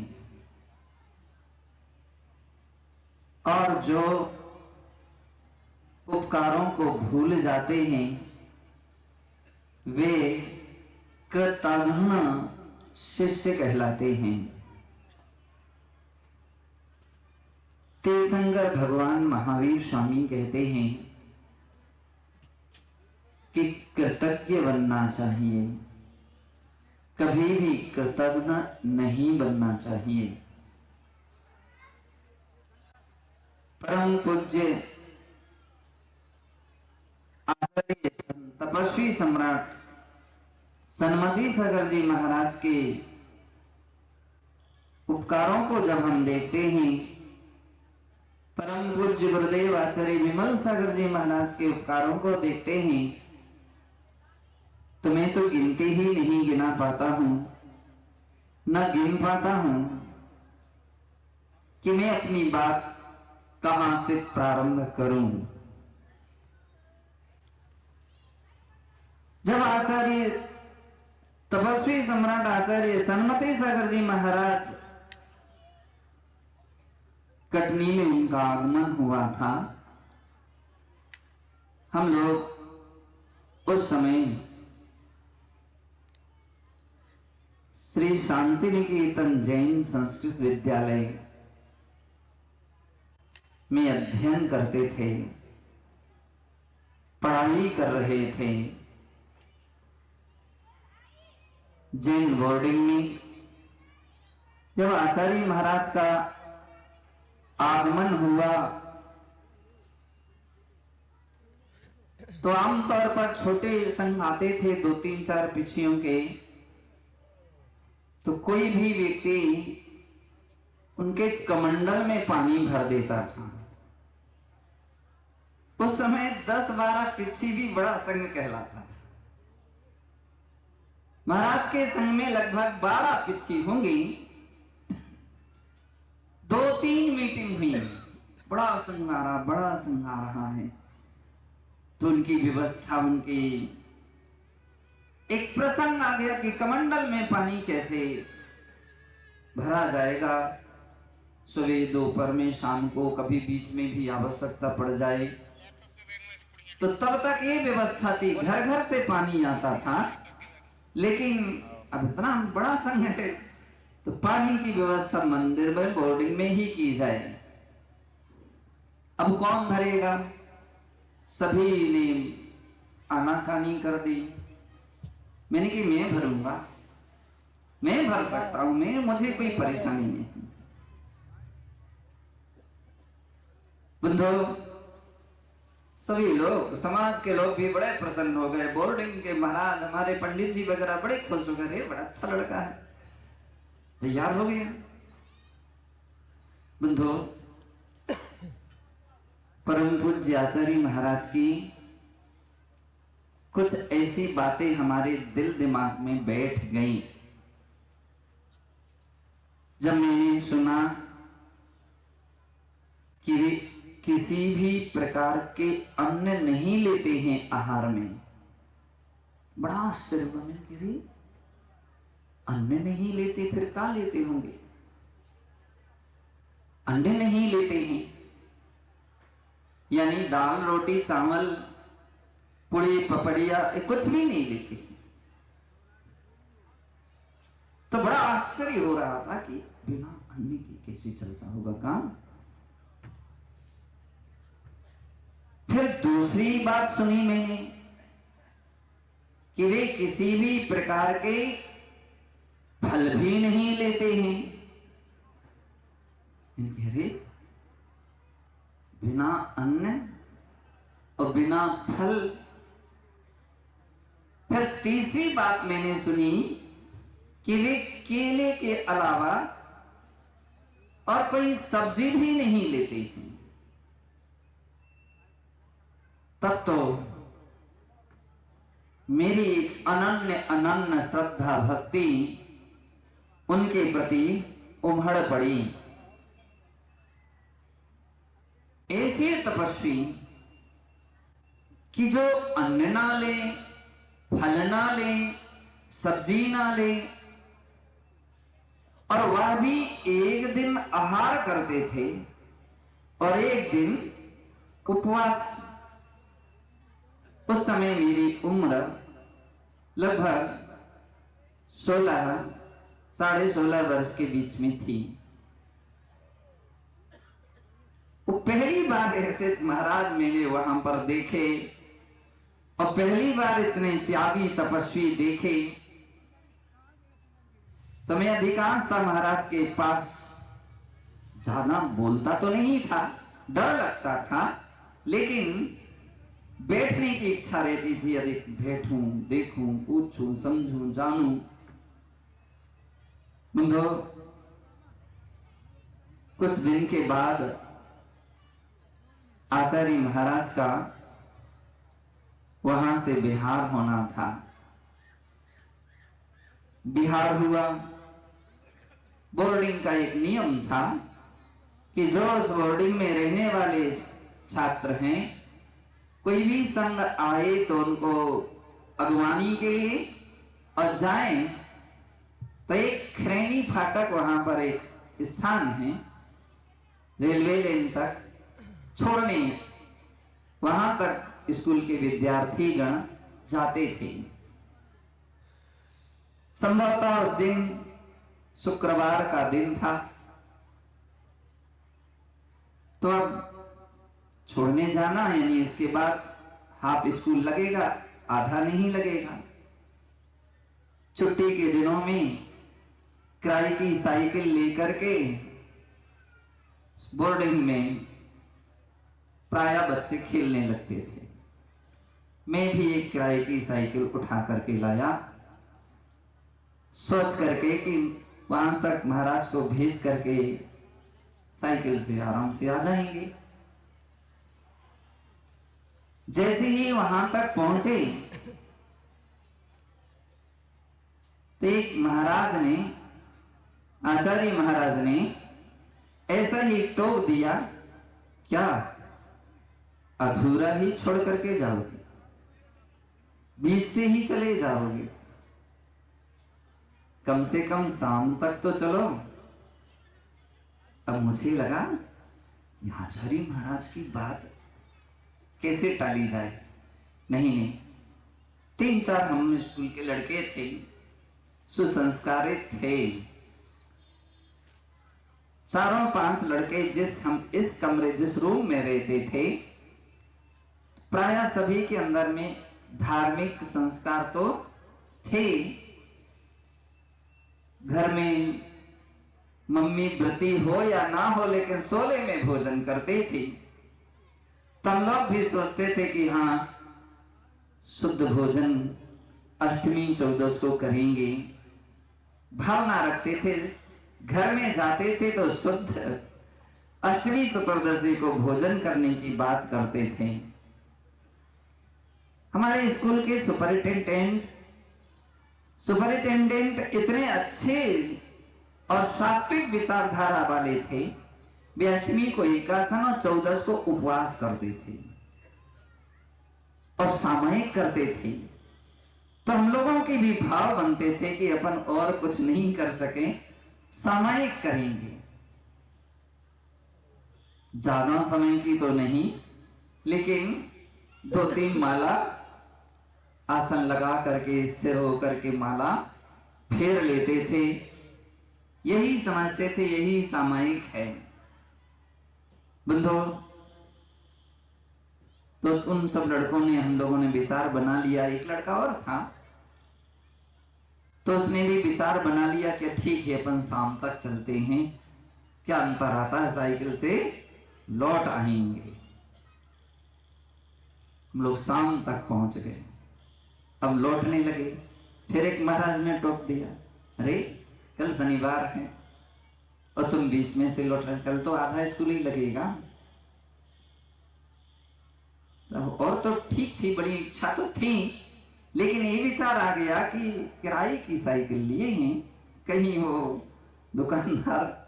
और जो उपकारों को भूल जाते हैं वे कृतघ्न शिष्य कहलाते हैं। तीर्थंकर भगवान महावीर स्वामी कहते हैं कि कृतज्ञ बनना चाहिए, कभी भी कृतज्ञ नहीं बनना चाहिए। परम पूज्य आचार्य तपस्वी सम्राट सन्मति सागर जी महाराज के उपकारों को जब हम देखते हैं, परम पूज्य गुरुदेव आचार्य विमल सागर जी महाराज के उपकारों को देखते हैं, तो मैं तो गिनती ही नहीं गिना पाता हूं, न गिन पाता हूं कि मैं अपनी बात कहां से प्रारंभ करूं। जब आचार्य तपस्वी सम्राट आचार्य सन्मति सागर जी महाराज कटनी में उनका आगमन हुआ था, हम लोग उस समय श्री शांति निकेतन जैन संस्कृत विद्यालय में अध्ययन करते थे, पढ़ाई कर रहे थे। जैन बोर्डिंग में जब आचार्य महाराज का आगमन हुआ तो आमतौर पर छोटे संघ आते थे 2-3-4 पिछियों के, तो कोई भी व्यक्ति उनके कमंडल में पानी भर देता था। उस समय 10-12 पिछी भी बड़ा संघ कहलाता था। महाराज के संघ में लगभग 12 पिछी होंगी। 2-3 मीटिंग हुई, बड़ा संघ आ रहा है, तो उनकी व्यवस्था, उनकी एक प्रसंग आ गया कि कमंडल में पानी कैसे भरा जाएगा। सुबह दोपहर में, शाम को, कभी बीच में भी आवश्यकता पड़ जाए, तो तब तक ये व्यवस्था थी। घर घर से पानी आता था, लेकिन अब इतना बड़ा संघ है तो पानी की व्यवस्था मंदिर में, बोर्डिंग में ही की जाए। अब कौन भरेगा? सभी ने आनाकानी कर दी। मैंने कि मैं भरूंगा, मैं भर सकता हूं, मुझे कोई परेशानी नहीं। बंधु, सभी लोग, समाज के लोग भी बड़े प्रसन्न हो गए। बोर्डिंग के महाराज, हमारे पंडित जी वगैरह बड़े खुश हो गए, बड़ा अच्छा लड़का है, तैयार हो गया। बंधु, परम पूज्य आचार्य महाराज की कुछ ऐसी बातें हमारे दिल दिमाग में बैठ गईं। जब मैंने सुना कि वे किसी भी प्रकार के अन्न नहीं लेते हैं आहार में, बड़ा आश्चर्य हुआ। मैंने कि रे, अन्न नहीं लेते, फिर क्या लेते होंगे? अंडे नहीं लेते हैं, यानी दाल, रोटी, चावल, पुड़ी, पपड़िया, कुछ भी नहीं लेते। तो बड़ा आश्चर्य हो रहा था कि बिना अन्न के कैसे चलता होगा काम। फिर दूसरी बात सुनी मैंने कि वे किसी भी प्रकार के फल भी नहीं लेते हैं। इनके अरे बिना अन्न और बिना फल। फिर तीसरी बात मैंने सुनी कि वे केले के अलावा और कोई सब्जी भी नहीं लेते हैं। तब तो मेरी एक अनन्य श्रद्धा भक्ति उनके प्रति उमड़ पड़ी। ऐसे तपस्वी कि जो अन्न ना ले, फल ना ले, सब्जी ना ले, और वह भी एक दिन आहार करते थे और एक दिन उपवास। उस समय मेरी उम्र लगभग 16 साढ़े 16 वर्ष के बीच में थी। वो पहली बार ऐसे महाराज मैंने वहां पर देखे और पहली बार इतने त्यागी तपस्वी देखे। तो मैं अधिकांश महाराज के पास ज्यादा बोलता तो नहीं था, डर लगता था, लेकिन बैठने की इच्छा रहती थी। अधिक बैठूं, देखूं, पूछूं, समझूं, जानूं। बंधो, कुछ दिन के बाद आचार्य महाराज का वहां से बिहार होना था। बिहार हुआ। बोर्डिंग का एक नियम था कि जो उस बोर्डिंग में रहने वाले छात्र हैं, कोई भी संघ आए तो उनको अगवानी के लिए और जाएं तो एक खरैनी फाटक, वहां पर एक स्थान है रेलवे लाइन तक छोड़ने, वहां तक स्कूल के विद्यार्थी गण जाते थे। संभवतः उस दिन शुक्रवार का दिन था। तो अब छोड़ने जाना, यानी इसके बाद हाफ स्कूल लगेगा, आधा नहीं लगेगा। छुट्टी के दिनों में किराए की साइकिल लेकर के बोर्डिंग में प्रायः बच्चे खेलने लगते थे। मैं भी एक किराए की साइकिल उठा करके लाया, सोच करके कि वहां तक महाराज को भेज करके साइकिल से आराम से आ जाएंगे। जैसे ही वहां तक पहुंचे तो एक महाराज ने, आचार्य महाराज ने ऐसा ही टोक दिया, क्या अधूरा ही छोड़ करके जाओगे, बीच से ही चले जाओगे, कम से कम शाम तक तो चलो। अब मुझे लगा कि आचार्य महाराज की बात कैसे टाली जाए। नहीं, 3-4 हम स्कूल के लड़के थे, सुसंस्कारित थे। 4-5 लड़के हम जिस रूम में रहते थे, प्रायः सभी के अंदर में धार्मिक संस्कार तो थे। घर में मम्मी व्रती हो या ना हो, लेकिन 16 में भोजन करते थे। तब लोग भी सोचते थे कि हाँ, शुद्ध भोजन अष्टमी 14 को करेंगे, भावना रखते थे। घर में जाते थे तो शुद्ध अष्टमी चतुर्दशी को भोजन करने की बात करते थे। हमारे स्कूल के सुपरिटेंडेंट इतने अच्छे और सात्विक विचारधारा वाले थे, वे अष्टमी को एकादश और 14 को उपवास करते थे और सामूहिक करते थे। तो हम लोगों के भी भाव बनते थे कि अपन और कुछ नहीं कर सके, सामूहिक करेंगे। ज्यादा समय की तो नहीं, लेकिन 2-3 माला आसन लगा करके स्थिर होकर के माला फेर लेते थे। यही समझते थे यही सामूहिक है। बंधु, तो उन सब लड़कों ने, हम लोगों ने विचार बना लिया, एक लड़का और था तो उसने भी विचार बना लिया कि ठीक है अपन शाम तक चलते हैं, क्या अंतर आता है, साइकिल से लौट आएंगे। हम लोग शाम तक पहुंच गए, अब लौटने लगे। फिर एक महाराज ने टोक दिया, अरे कल शनिवार है और तुम बीच में से लौट रहे, कल तो आधा स्कूल ही लगेगा। और तो ठीक थी, बड़ी इच्छा तो थी, लेकिन ये विचार आ गया कि किराए की साइकिल लिए हैं, कहीं वो दुकानदार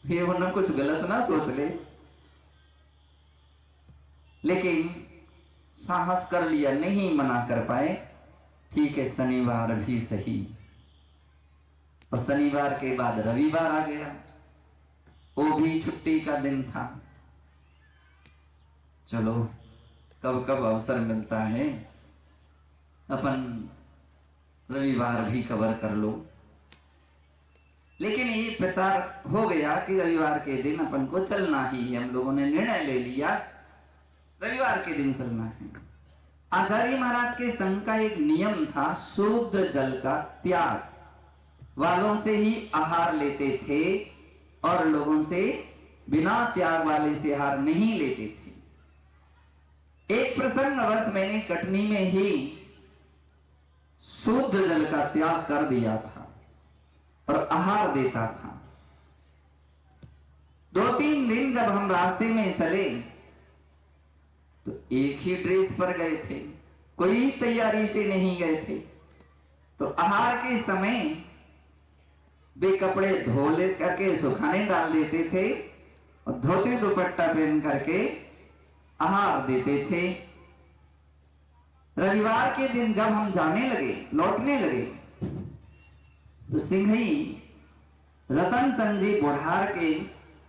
ये वो ना कुछ गलत ना सोच ले। लेकिन साहस कर लिया, नहीं मना कर पाए। ठीक है, शनिवार भी सही। और शनिवार के बाद रविवार आ गया, वो भी छुट्टी का दिन था। चलो कब कब अवसर मिलता है, अपन रविवार भी कवर कर लो। लेकिन ये प्रचार हो गया कि रविवार के दिन अपन को चलना ही है। हम लोगों ने निर्णय ले लिया रविवार के दिन चलना है। आचार्य महाराज के संघ का एक नियम था, शूद्र जल का त्याग, वालों से ही आहार लेते थे और लोगों से बिना त्याग वाले से आहार नहीं लेते थे। एक प्रसंगवश मैंने कटनी में ही शूद्र जल का त्याग कर दिया था और आहार देता था। 2-3 दिन जब हम रास्ते में चले तो एक ही ड्रेस पर गए थे, कोई तैयारी से नहीं गए थे। तो आहार के समय वे कपड़े धो ले करके सुखाने डाल देते थे और धोती दुपट्टा पहन करके आहार देते थे। रविवार के दिन जब हम जाने लगे, लौटने लगे, तो सिंघई रतन चंद जी बुढ़ार के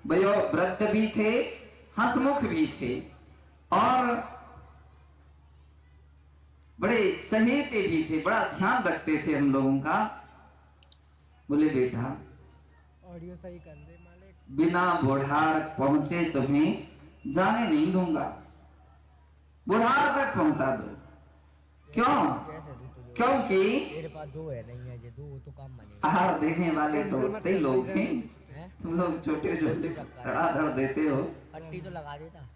वयोवृद्ध भी थे, हंसमुख भी थे और बड़े चहेते भी थे, बड़ा ध्यान रखते थे हम लोगों का। बोले बेटा ऑडियो सही कर दे मालिक, बिना बुढ़ार पहुंचे तुम्हें जाने नहीं दूंगा, बुढ़ार तक पहुंचा दो। क्यों? कैसे दूं तुझे? क्योंकि मेरे पास 2 है, नहीं है, ये 2 तो काम बनेगा। आहार देने वाले तो कई लोग हैं, हैं? तुम लोग छोटे छोटे धड़ाधड़ देते हो। पट्टी तो लगा देता।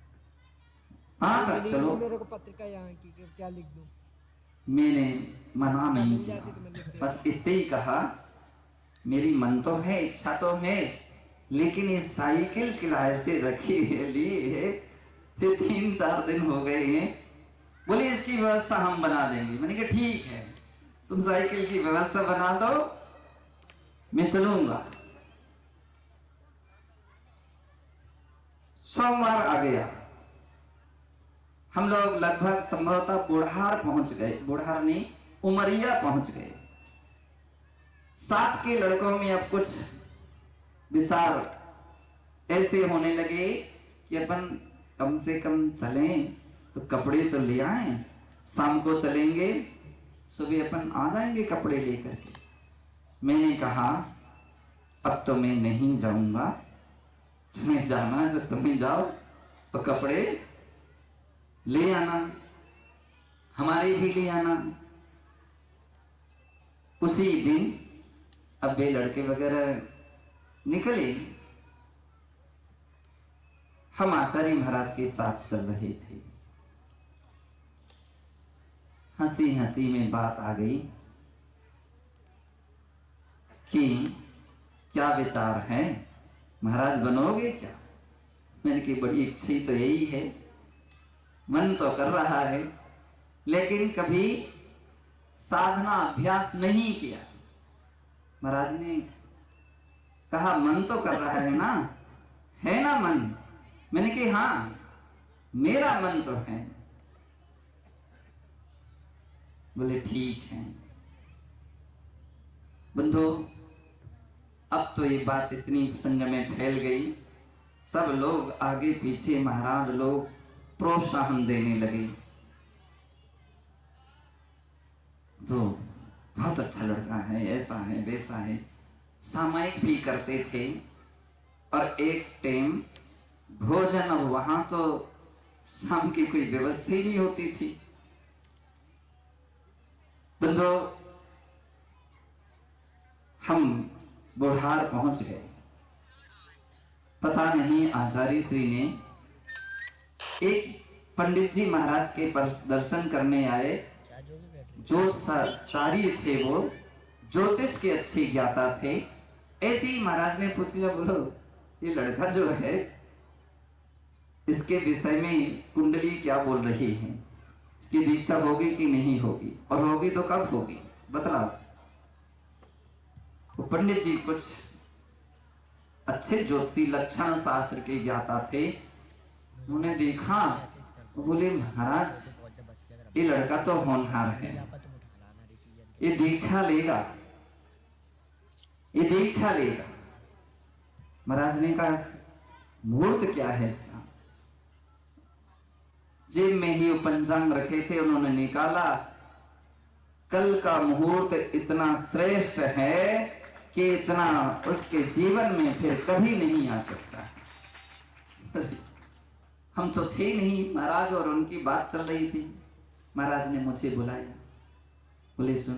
हाँ तक चलो, मेरे को पत्रिका यहाँ की क्या लिख दूं? मैंने मना नहीं किया, बस इतना ही कहा मेरी मन तो है, इच्छा तो है, लेकिन ये साइकिल किराए से रखी है, लिए है, 3-4 दिन हो गए हैं। बोले इसकी व्यवस्था हम बना देंगे। मैंने कहा ठीक है, तुम साइकिल की व्यवस्था बना दो, मैं चलूंगा। सोमवार आ गया, हम लोग लगभग संभवतः बुढ़ार पहुंच गए, बुढ़ार नहीं उमरिया पहुंच गए। साथ के लड़कों में अब कुछ विचार ऐसे होने लगे कि अपन कम से कम चलें तो कपड़े तो ले आए, शाम को चलेंगे, सुबह अपन आ जाएंगे कपड़े लेकर के। मैंने कहा अब तो मैं नहीं जाऊंगा, तुम्हें जाना है तो तुम्हें जाओ, तो कपड़े ले आना, हमारे भी ले आना। उसी दिन अब वे लड़के वगैरह निकले, हम आचार्य महाराज के साथ चल रहे थे। हंसी हंसी में बात आ गई कि क्या विचार है, महाराज बनोगे क्या? मैंने की बड़ी इच्छा तो यही है, मन तो कर रहा है, लेकिन कभी साधना अभ्यास नहीं किया। महाराज ने कहा मन तो कर रहा है ना, है ना मन? मैंने कहा हाँ मेरा मन तो है। बोले ठीक है। बंधु अब तो ये बात इतनी संग में फैल गई, सब लोग आगे पीछे महाराज लोग प्रोत्साहन देने लगे। तो बहुत अच्छा लड़का है, ऐसा है वैसा है, सामायिक भी करते थे। और एक टाइम भोजन, और वहां तो शाम की कोई व्यवस्था ही नहीं होती थी। बंधो, हम बुढ़ार पहुंच गए। पता नहीं आचार्य श्री ने एक पंडित जी महाराज के दर्शन करने आए, जो चारी थे, वो ज्योतिष के अच्छे ज्ञाता थे। ऐसे ही महाराज ने पूछा, बोलो ये लड़का जो है इसके विषय में कुंडली क्या बोल रही है, इसकी दीक्षा होगी कि नहीं होगी, और होगी तो कब होगी, बतलाओ। वो पंडित जी कुछ अच्छे ज्योतिषी लक्षण शास्त्र के ज्ञाता थे। उन्होंने देखा, बोले महाराज ये लड़का तो होनहार है, ये दीक्षा लेगा, ये दीक्षा लेगा। महाराज ने कहा मुहूर्त क्या है इसका? जेब में ही वो पंचांग रखे थे, उन्होंने निकाला। कल का मुहूर्त इतना श्रेष्ठ है कि इतना उसके जीवन में फिर कभी नहीं आ सकता। हम तो थे नहीं महाराज, और उनकी बात चल रही थी। महाराज ने मुझे बुलाया, बोले सुन,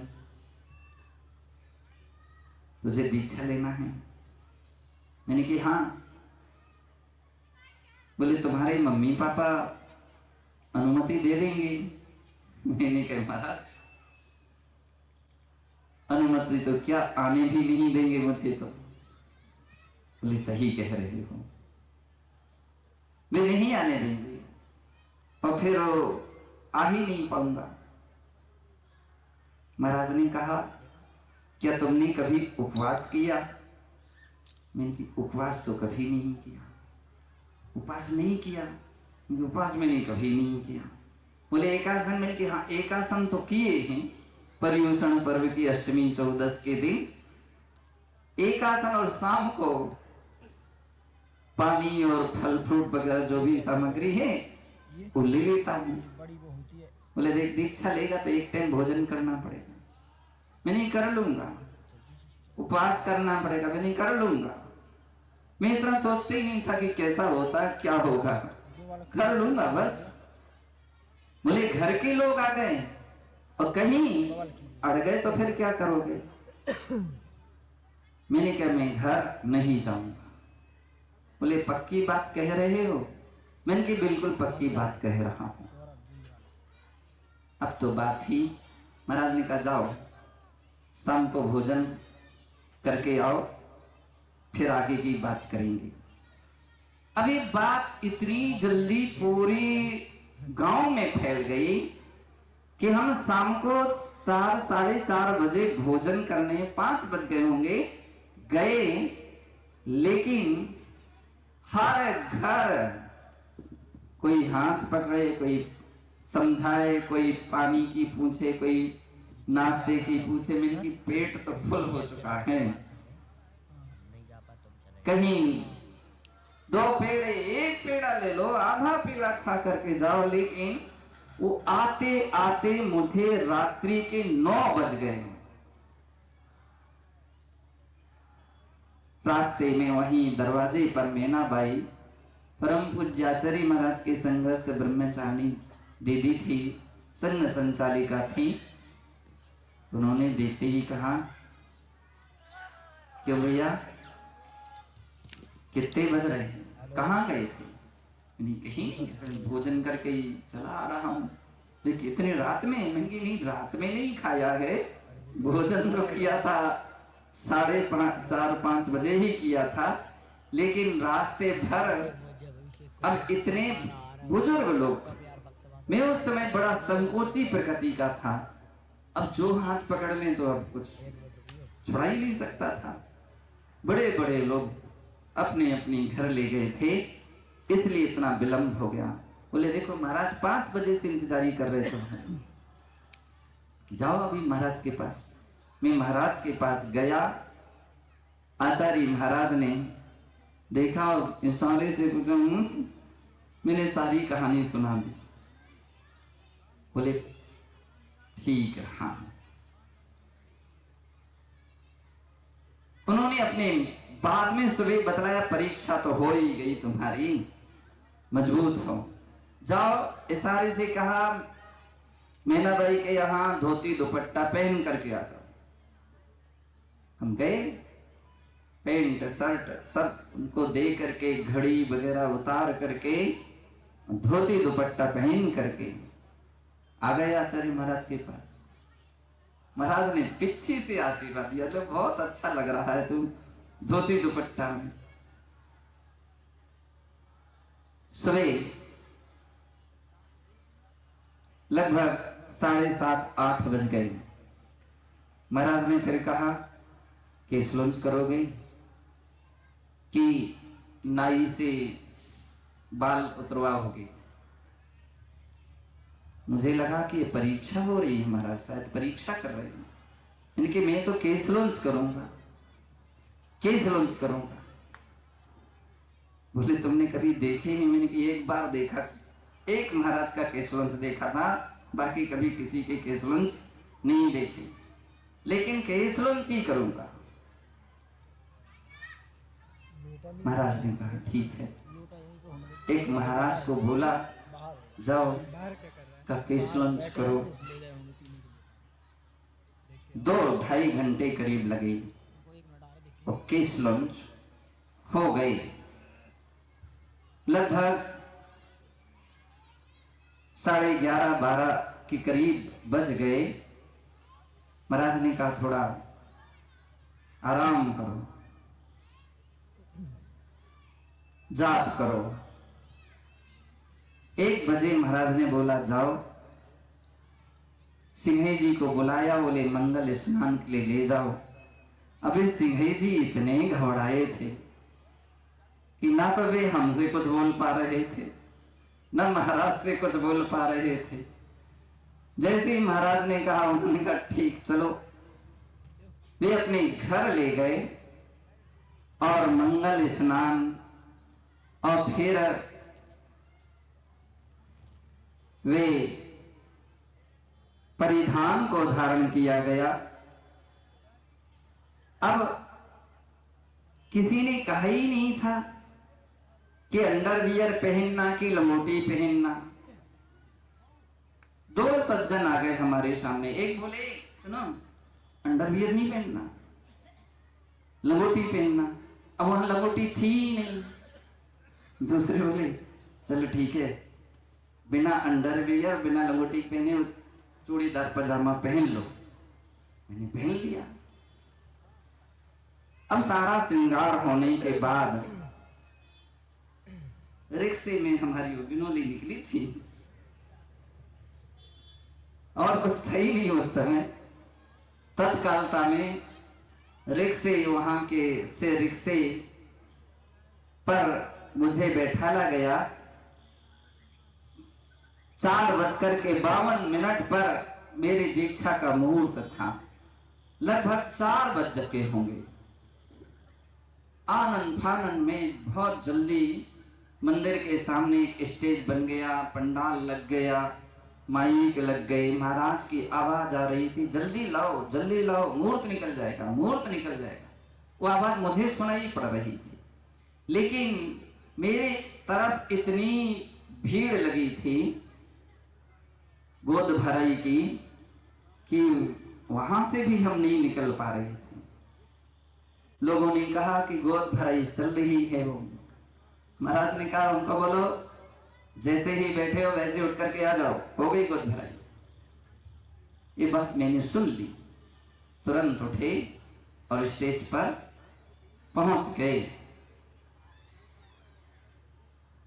तुझे दीक्षा लेना है? मैंने कहा हाँ। बोले तुम्हारे मम्मी पापा अनुमति दे देंगे? मैंने कहा महाराज अनुमति तो क्या, आने भी नहीं देंगे मुझे तो। बोले सही कह रहे हो, वे नहीं आने देंगे, और फिर आ ही नहीं पाऊंगा। महाराज ने कहा क्या तुमने कभी उपवास किया? मैंने कहा उपवास तो कभी नहीं किया, उपवास नहीं किया, उपवास मैंने कभी नहीं किया। बोले एकासन? मैंने कहा हाँ एकासन तो किए हैं, पर्युषण पर्व की अष्टमी 14 के दिन एकासन, और शाम को पानी और फल फ्रूट वगैरह जो भी सामग्री है वो ले लेता हूँ। बोले देख दीक्षा लेगा तो एक टाइम भोजन करना पड़ेगा। मैं नहीं कर लूंगा। उपवास करना पड़ेगा, मैं नहीं कर लूंगा। मैं इतना सोचते ही नहीं था कि कैसा होता क्या होगा, कर लूंगा बस। बोले घर के लोग आ गए और कहीं अड़ गए तो फिर क्या करोगे? मैंने कहा मैं घर नहीं जाऊंगा। बोले पक्की बात कह रहे हो? मैंने की बिल्कुल पक्की बात कह रहा हूं। अब तो बात ही, महाराज ने कहा जाओ शाम को भोजन करके आओ, फिर आगे की बात करेंगे। अभी बात इतनी जल्दी पूरी गांव में फैल गई कि हम शाम को 4 साढ़े 4 बजे भोजन करने 5 बज गए होंगे गए, लेकिन हर घर कोई हाथ पकड़े, कोई समझाए, कोई पानी की पूछे, कोई नाश्ते की पूछे। मेरे की पेट तो फुल हो चुका है। कहीं 2 पेड़े, 1 पेड़ा ले लो, आधा पेड़ा खा करके जाओ, लेकिन वो आते आते मुझे रात्रि के 9 बज गए। रास्ते में वहीं दरवाजे पर मैनाबाई परम पूज्य आचार्य महाराज के संघर्ष ब्रह्मचारिणी दीदी थी, संघ संचालिका थी। उन्होंने देखते ही कहा क्यों भैया कितने बज रहे हैं, कहाँ गए थे? कहीं नहीं, भोजन करके ही चला आ रहा हूँ। लेकिन इतने रात में? मैंने नहीं रात में नहीं खाया है, भोजन तो किया था 4:30-5 बजे ही किया था, लेकिन रास्ते भर अब इतने बुजुर्ग लोग, मैं उस समय बड़ा संकोची प्रकृति का था। अब जो हाथ पकड़ लें तो अब कुछ छुड़ा ही नहीं सकता था। बड़े बड़े लोग अपने अपने घर ले गए थे, इसलिए इतना विलंब हो गया। बोले देखो महाराज 5 बजे से इंतजारी कर रहे थे, जाओ अभी महाराज के पास। मैं महाराज के पास गया। आचार्य महाराज ने देखा और इशारे से पूछा, मैंने सारी कहानी सुना दी। बोले ठीक है हाँ। उन्होंने अपने बाद में सुबह बतलाया, परीक्षा तो हो ही गई तुम्हारी, मजबूत हो, जाओ इशारे से कहा मैना भाई के यहाँ धोती दुपट्टा पहन करके आ जाओ। हम गए, पैंट शर्ट सब उनको दे करके, घड़ी वगैरह उतार करके, धोती दुपट्टा पहन करके आ गए आचार्य महाराज के पास। महाराज ने पीछे से आशीर्वाद दिया, जो बहुत अच्छा लग रहा है तुम धोती दुपट्टा में। सुबह लगभग 7:30-8 बज गए। महाराज ने फिर कहा कि लंच करोगे कि नाई से बाल उतरवाओगे। मुझे लगा कि परीक्षा हो रही है, महाराज शायद परीक्षा कर रहे हैं। इनके मैं तो केस लॉन्च करूंगा, केस लॉन्च करूंगा। बोले तुमने कभी देखे हैं? मैंने कि एक बार देखा, एक महाराज का केस लॉन्च देखा था, बाकी कभी किसी के केस लॉन्च नहीं देखे, लेकिन केस लॉन्च ही करूंगा। महाराज ने कहा ठीक है। एक महाराज को बोला जाओ का केस लॉन्च करो। 2-2.5 घंटे करीब लगे और केस लॉन्च हो गए। लगभग 11:30-12 के करीब बज गए। महाराज ने कहा थोड़ा आराम करो, जाप करो। 1 बजे महाराज ने बोला जाओ, सिंहे जी को बुलाया, बोले मंगल स्नान के लिए ले जाओ। अबे सिंहे जी इतने घबराए थे कि ना तो वे हमसे कुछ बोल पा रहे थे, न महाराज से कुछ बोल पा रहे थे। जैसे ही महाराज ने कहा, उन्होंने कहा ठीक चलो। वे अपने घर ले गए और मंगल स्नान और फिर वे परिधान को धारण किया गया। अब किसी ने कहा ही नहीं था कि अंडरवियर पहनना कि लंगोटी पहनना। 2 सज्जन आ गए हमारे सामने। एक बोले सुनो अंडरवियर नहीं पहनना, लंगोटी पहनना। अब वहां लंगोटी थी ही नहीं। दूसरे बोले चलो ठीक है, बिना अंडरवियर बिना लंगोटी पहने चूड़ीदार पजामा पहन लो। मैंने पहन लिया। अब सारा श्रृंगार होने के बाद रिक्शे में हमारी बिनोली निकली थी और कुछ सही नहीं उस समय। तत्कालता में रिक्शे वहां के से रिक्शे पर मुझे बैठाला गया। 4:52 पर मेरी दीक्षा का मुहूर्त था। लगभग 4 बज चुके होंगे। आनंद फानन में बहुत जल्दी मंदिर के सामने एक स्टेज बन गया, पंडाल लग गया, माइक लग गई, महाराज की आवाज आ रही थी जल्दी लाओ मुहूर्त निकल जाएगा, मुहूर्त निकल जाएगा। वो आवाज मुझे सुनाई पड़ रही थी, लेकिन मेरे तरफ इतनी भीड़ लगी थी गोद भराई की कि वहां से भी हम नहीं निकल पा रहे थे। लोगों ने कहा कि गोद भराई चल रही है। वो महाराज ने कहा उनको बोलो जैसे ही बैठे हो वैसे उठ करके आ जाओ, हो गई गोद भराई। ये बात मैंने सुन ली, तुरंत उठे और स्टेज पर पहुंच गए।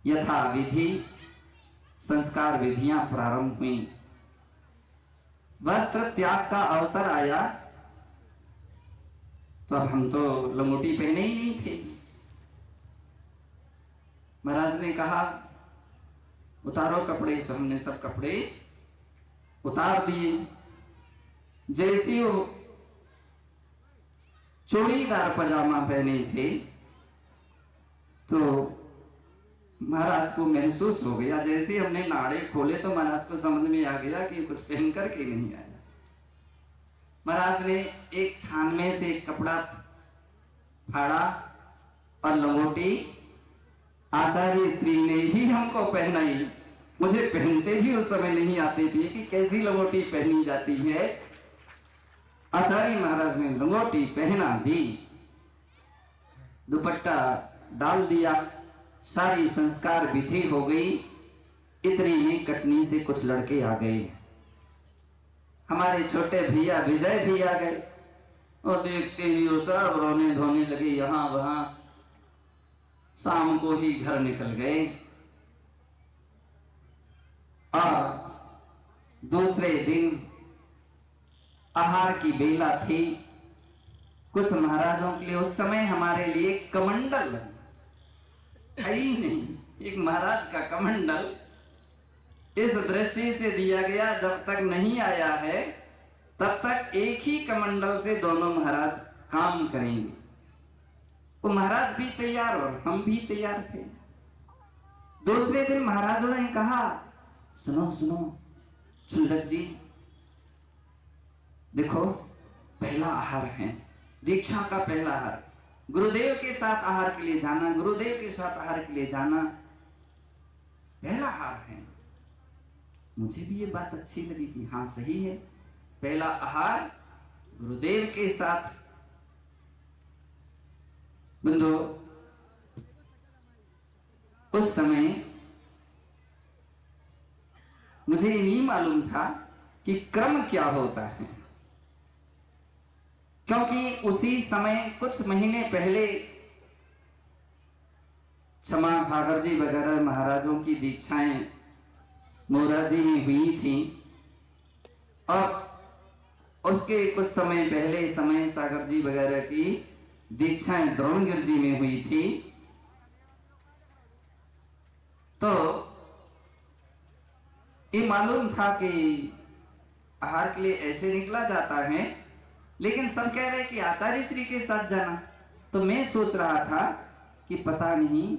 यथा विधि संस्कार विधियां प्रारंभ हुई। वस्त्र त्याग का अवसर आया तो अब हम तो लंगोटी पहने ही नहीं थे। महाराज ने कहा उतारो कपड़े। सब हमने सब कपड़े उतार दिए। जैसे वो चूड़ीदार पजामा पहने थे तो महाराज को महसूस हो गया। जैसे हमने नाड़े खोले तो महाराज को समझ में आ गया कि कुछ पहन करके नहीं आया। महाराज ने एक थान में से एक कपड़ा फाड़ा और लंगोटी आचार्य श्री ने ही हमको पहनाई। मुझे पहनते भी उस समय नहीं आती थी कि कैसी लंगोटी पहनी जाती है। आचार्य महाराज ने लंगोटी पहना दी, दुपट्टा डाल दिया, सारी संस्कार विधि हो गई। इतनी में कटनी से कुछ लड़के आ गए। हमारे छोटे भैया विजय भी आ गए और देखते ही वो सब रोने धोने लगे, यहां वहां। शाम को ही घर निकल गए और दूसरे दिन आहार की बेला थी। कुछ महाराजों के लिए उस समय हमारे लिए कमंडल है ही नहीं, एक महाराज का कमंडल इस दृष्टि से दिया गया, जब तक नहीं आया है तब तक एक ही कमंडल से दोनों महाराज काम करेंगे। वो महाराज भी तैयार और हम भी तैयार थे। दूसरे दिन महाराजों ने कहा, सुनो सुनो चुल्लक जी, देखो पहला आहार है, दीक्षा का पहला आहार, गुरुदेव के साथ आहार के लिए जाना, गुरुदेव के साथ आहार के लिए जाना पहला आहार है। मुझे भी ये बात अच्छी लगी कि हाँ सही है, पहला आहार गुरुदेव के साथ। बंधु, उस समय मुझे नहीं मालूम था कि क्रम क्या होता है, क्योंकि उसी समय कुछ महीने पहले क्षमा सागर जी वगैरह महाराजों की दीक्षाएं मोराजी में हुई थी और उसके कुछ समय पहले समय सागर जी वगैरह की दीक्षाएं द्रोणगिर जी में हुई थी। तो ये मालूम था कि आहार के लिए ऐसे निकला जाता है, लेकिन सब कह रहे कि आचार्य श्री के साथ जाना। तो मैं सोच रहा था कि पता नहीं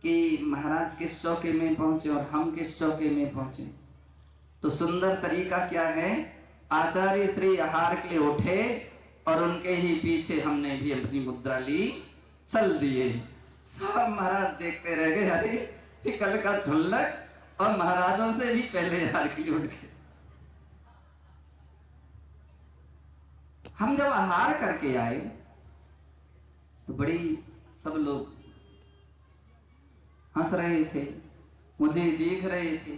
कि महाराज किस चौके में पहुंचे और हम किस चौके में पहुंचे। तो सुंदर तरीका क्या है, आचार्य श्री आहार के लिए उठे और उनके ही पीछे हमने भी अपनी मुद्रा ली, चल दिए। सब महाराज देखते रह गए, अरे कल का झुल्लक, और महाराजों से भी पहले आहार के लिए उठ गए। हम जब आहार करके आए तो बड़ी सब लोग हंस रहे थे, मुझे देख रहे थे।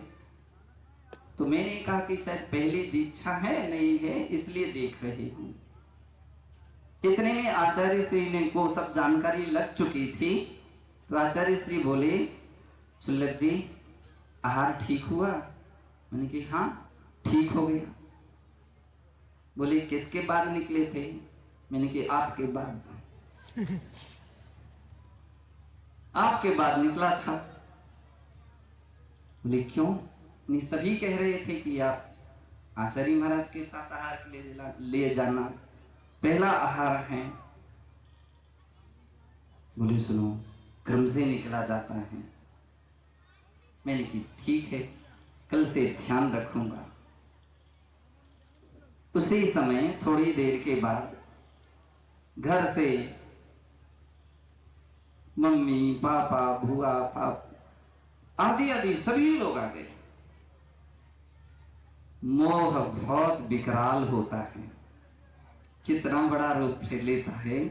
तो मैंने कहा कि शायद पहली दीक्षा है, नहीं है, इसलिए देख रहे हूं। इतने में आचार्य श्री ने को सब जानकारी लग चुकी थी। तो आचार्य श्री बोले, चुल्लक जी आहार ठीक हुआ? मैंने कहा हाँ ठीक हो गया। बोले किसके बाद निकले थे? मैंने कहा आपके बाद। आपके बाद निकला था। बोले क्यों? नहीं सभी कह रहे थे कि आप आचार्य महाराज के साथ आहार के लिए जाना पहला आहार है। बोले सुनो क्रम से निकला जाता है। मैंने कि ठीक है, कल से ध्यान रखूंगा। उसी समय थोड़ी देर के बाद घर से मम्मी पापा बुआ पाप आदि आदि सभी लोग आ गए। मोह बहुत विकराल होता है, कितना बड़ा रूप ले लेता है।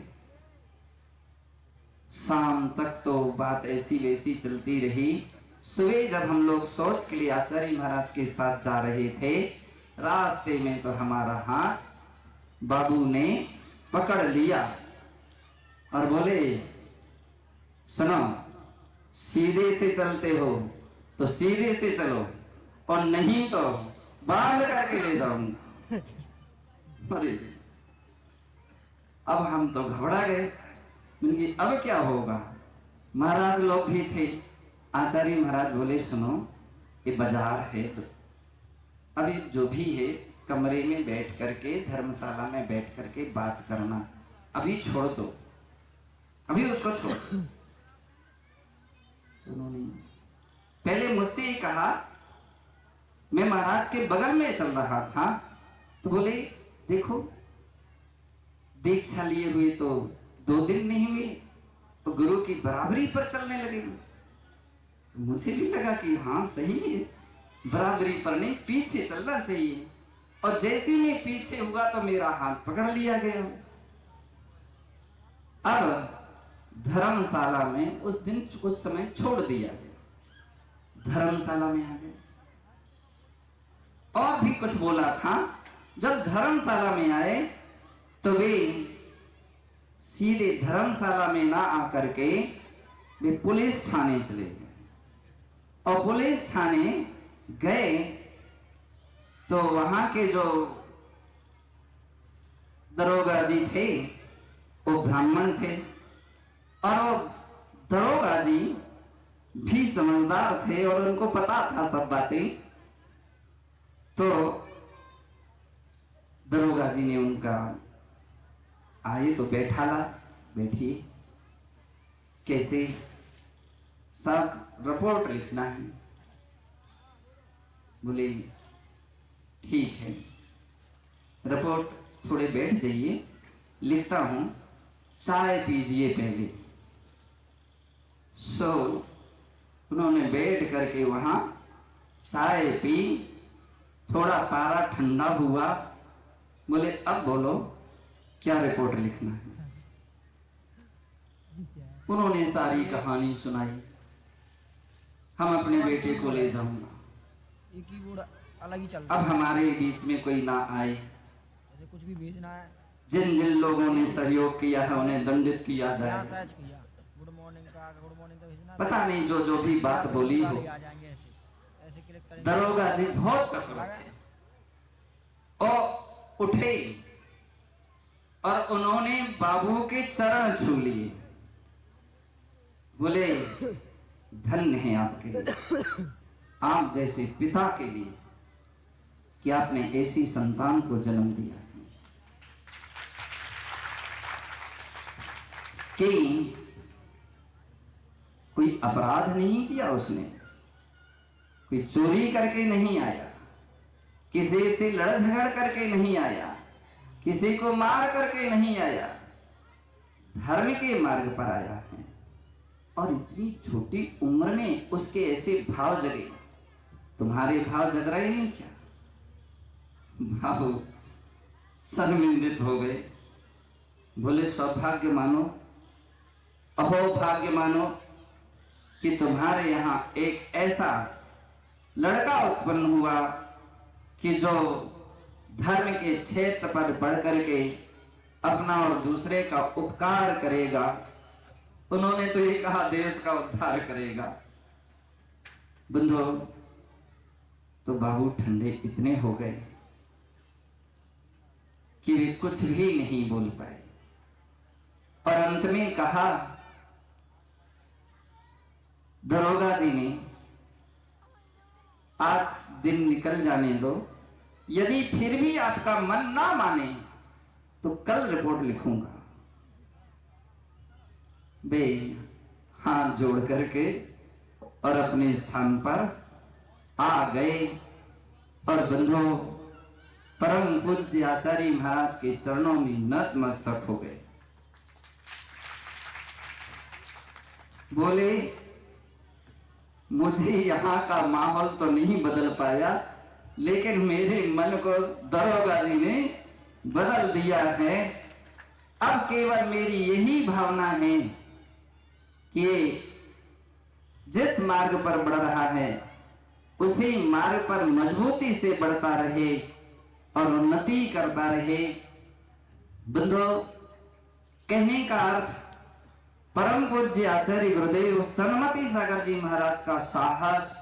शाम तक तो बात ऐसी वैसी चलती रही। सुबह जब हम लोग सोच के लिए आचार्य महाराज के साथ जा रहे थे, रास्ते में तो हमारा हाथ बाबू ने पकड़ लिया और बोले सुनो, सीधे से चलते हो तो सीधे से चलो और नहीं तो बांध करके ले जाऊंगा। अरे अब हम तो घबरा गए। अब क्या होगा? महाराज लोग भी थे। आचार्य महाराज बोले सुनो ये बाजार है, तो अभी जो भी है कमरे में बैठ करके धर्मशाला में बैठ करके बात करना, अभी छोड़ दो, अभी उसको छोड़ दो। तो उन्होंने पहले मुझसे ही कहा, मैं महाराज के बगल में चल रहा था। तो बोले देखो दीक्षा लिए हुए तो 2 दिन नहीं हुए तो गुरु की बराबरी पर चलने लगे। तो मुझे भी लगा कि हाँ सही है, बराबरी पर नहीं, पीछे चलना चाहिए। और जैसे ही पीछे हुआ तो मेरा हाथ पकड़ लिया गया। अब धर्मशाला में उस दिन कुछ समय छोड़ दिया गया, धर्मशाला में आ गए। और भी कुछ बोला था। जब धर्मशाला में आए तो वे सीधे धर्मशाला में ना आकर के वे पुलिस थाने चले गए। और पुलिस थाने गए तो वहां के जो दरोगा जी थे वो ब्राह्मण थे, और वो दरोगा जी भी समझदार थे और उनको पता था सब बातें। तो दरोगा जी ने उनका आए तो बैठाला, बैठिए, कैसे सब रिपोर्ट लिखना है। बोले ठीक है, रिपोर्ट थोड़े बैठ जाइए, लिखता हूं, चाय पीजिए पहले। सो उन्होंने बैठ करके वहां चाय पी, थोड़ा पारा ठंडा हुआ। बोले अब बोलो क्या रिपोर्ट लिखना है। उन्होंने सारी कहानी सुनाई, हम अपने बेटे को ले जाऊंगा, एक ही बोर्ड अलग ही चल अब हमारे बीच में कोई ना आए, जैसे कुछ भी भेजना है जिन जिन लोगों ने सहयोग किया है उन्हें दंडित किया जाए। सर्च किया, गुड मॉर्निंग का भेजना, पता नहीं जो जो भी बात बोली हो। आ जाएंगे ऐसे ऐसे क्लिक करेंगे। दरोगा जी बहुत चतुर थे और उठे और उन्होंने बाबू के चरण छू लिए। बोले धन्य है आपके लिए, आप जैसे पिता के लिए कि आपने ऐसी संतान को जन्म दिया है। कि कोई अपराध नहीं किया उसने, कोई चोरी करके नहीं आया, किसी से लड़ झगड़ करके नहीं आया, किसी को मार करके नहीं आया, धर्म के मार्ग पर आया है। और इतनी छोटी उम्र में उसके ऐसे भाव जगे। तुम्हारे भाव जग रहे हैं क्या? भाव शर्मिंदित हो गए। बोले सौभाग्य मानो, अहो भाग्य मानो कि तुम्हारे यहां एक ऐसा लड़का उत्पन्न हुआ कि जो धर्म के क्षेत्र पर बढ़ करके अपना और दूसरे का उपकार करेगा। उन्होंने तो ये कहा देश का उद्धार करेगा। बंधु तो बाबू ठंडे इतने हो गए कि वे कुछ भी नहीं बोल पाए। और अंत में कहा दरोगा जी ने, आज दिन निकल जाने दो, यदि फिर भी आपका मन ना माने तो कल रिपोर्ट लिखूंगा। वे हाथ जोड़ करके और अपने स्थान पर आ गए। और बंधु परम पूज्य आचार्य महाराज के चरणों में नतमस्तक हो गए। बोले मुझे यहाँ का माहौल तो नहीं बदल पाया, लेकिन मेरे मन को दरोगा जी ने बदल दिया है। अब केवल मेरी यही भावना है कि जिस मार्ग पर बढ़ रहा है उसी मार्ग पर मजबूती से बढ़ता रहे और उन्नति करता रहे। बंधु कहने का अर्थ परम पूज्य आचार्य गुरुदेव सन्मति सागर जी महाराज का साहस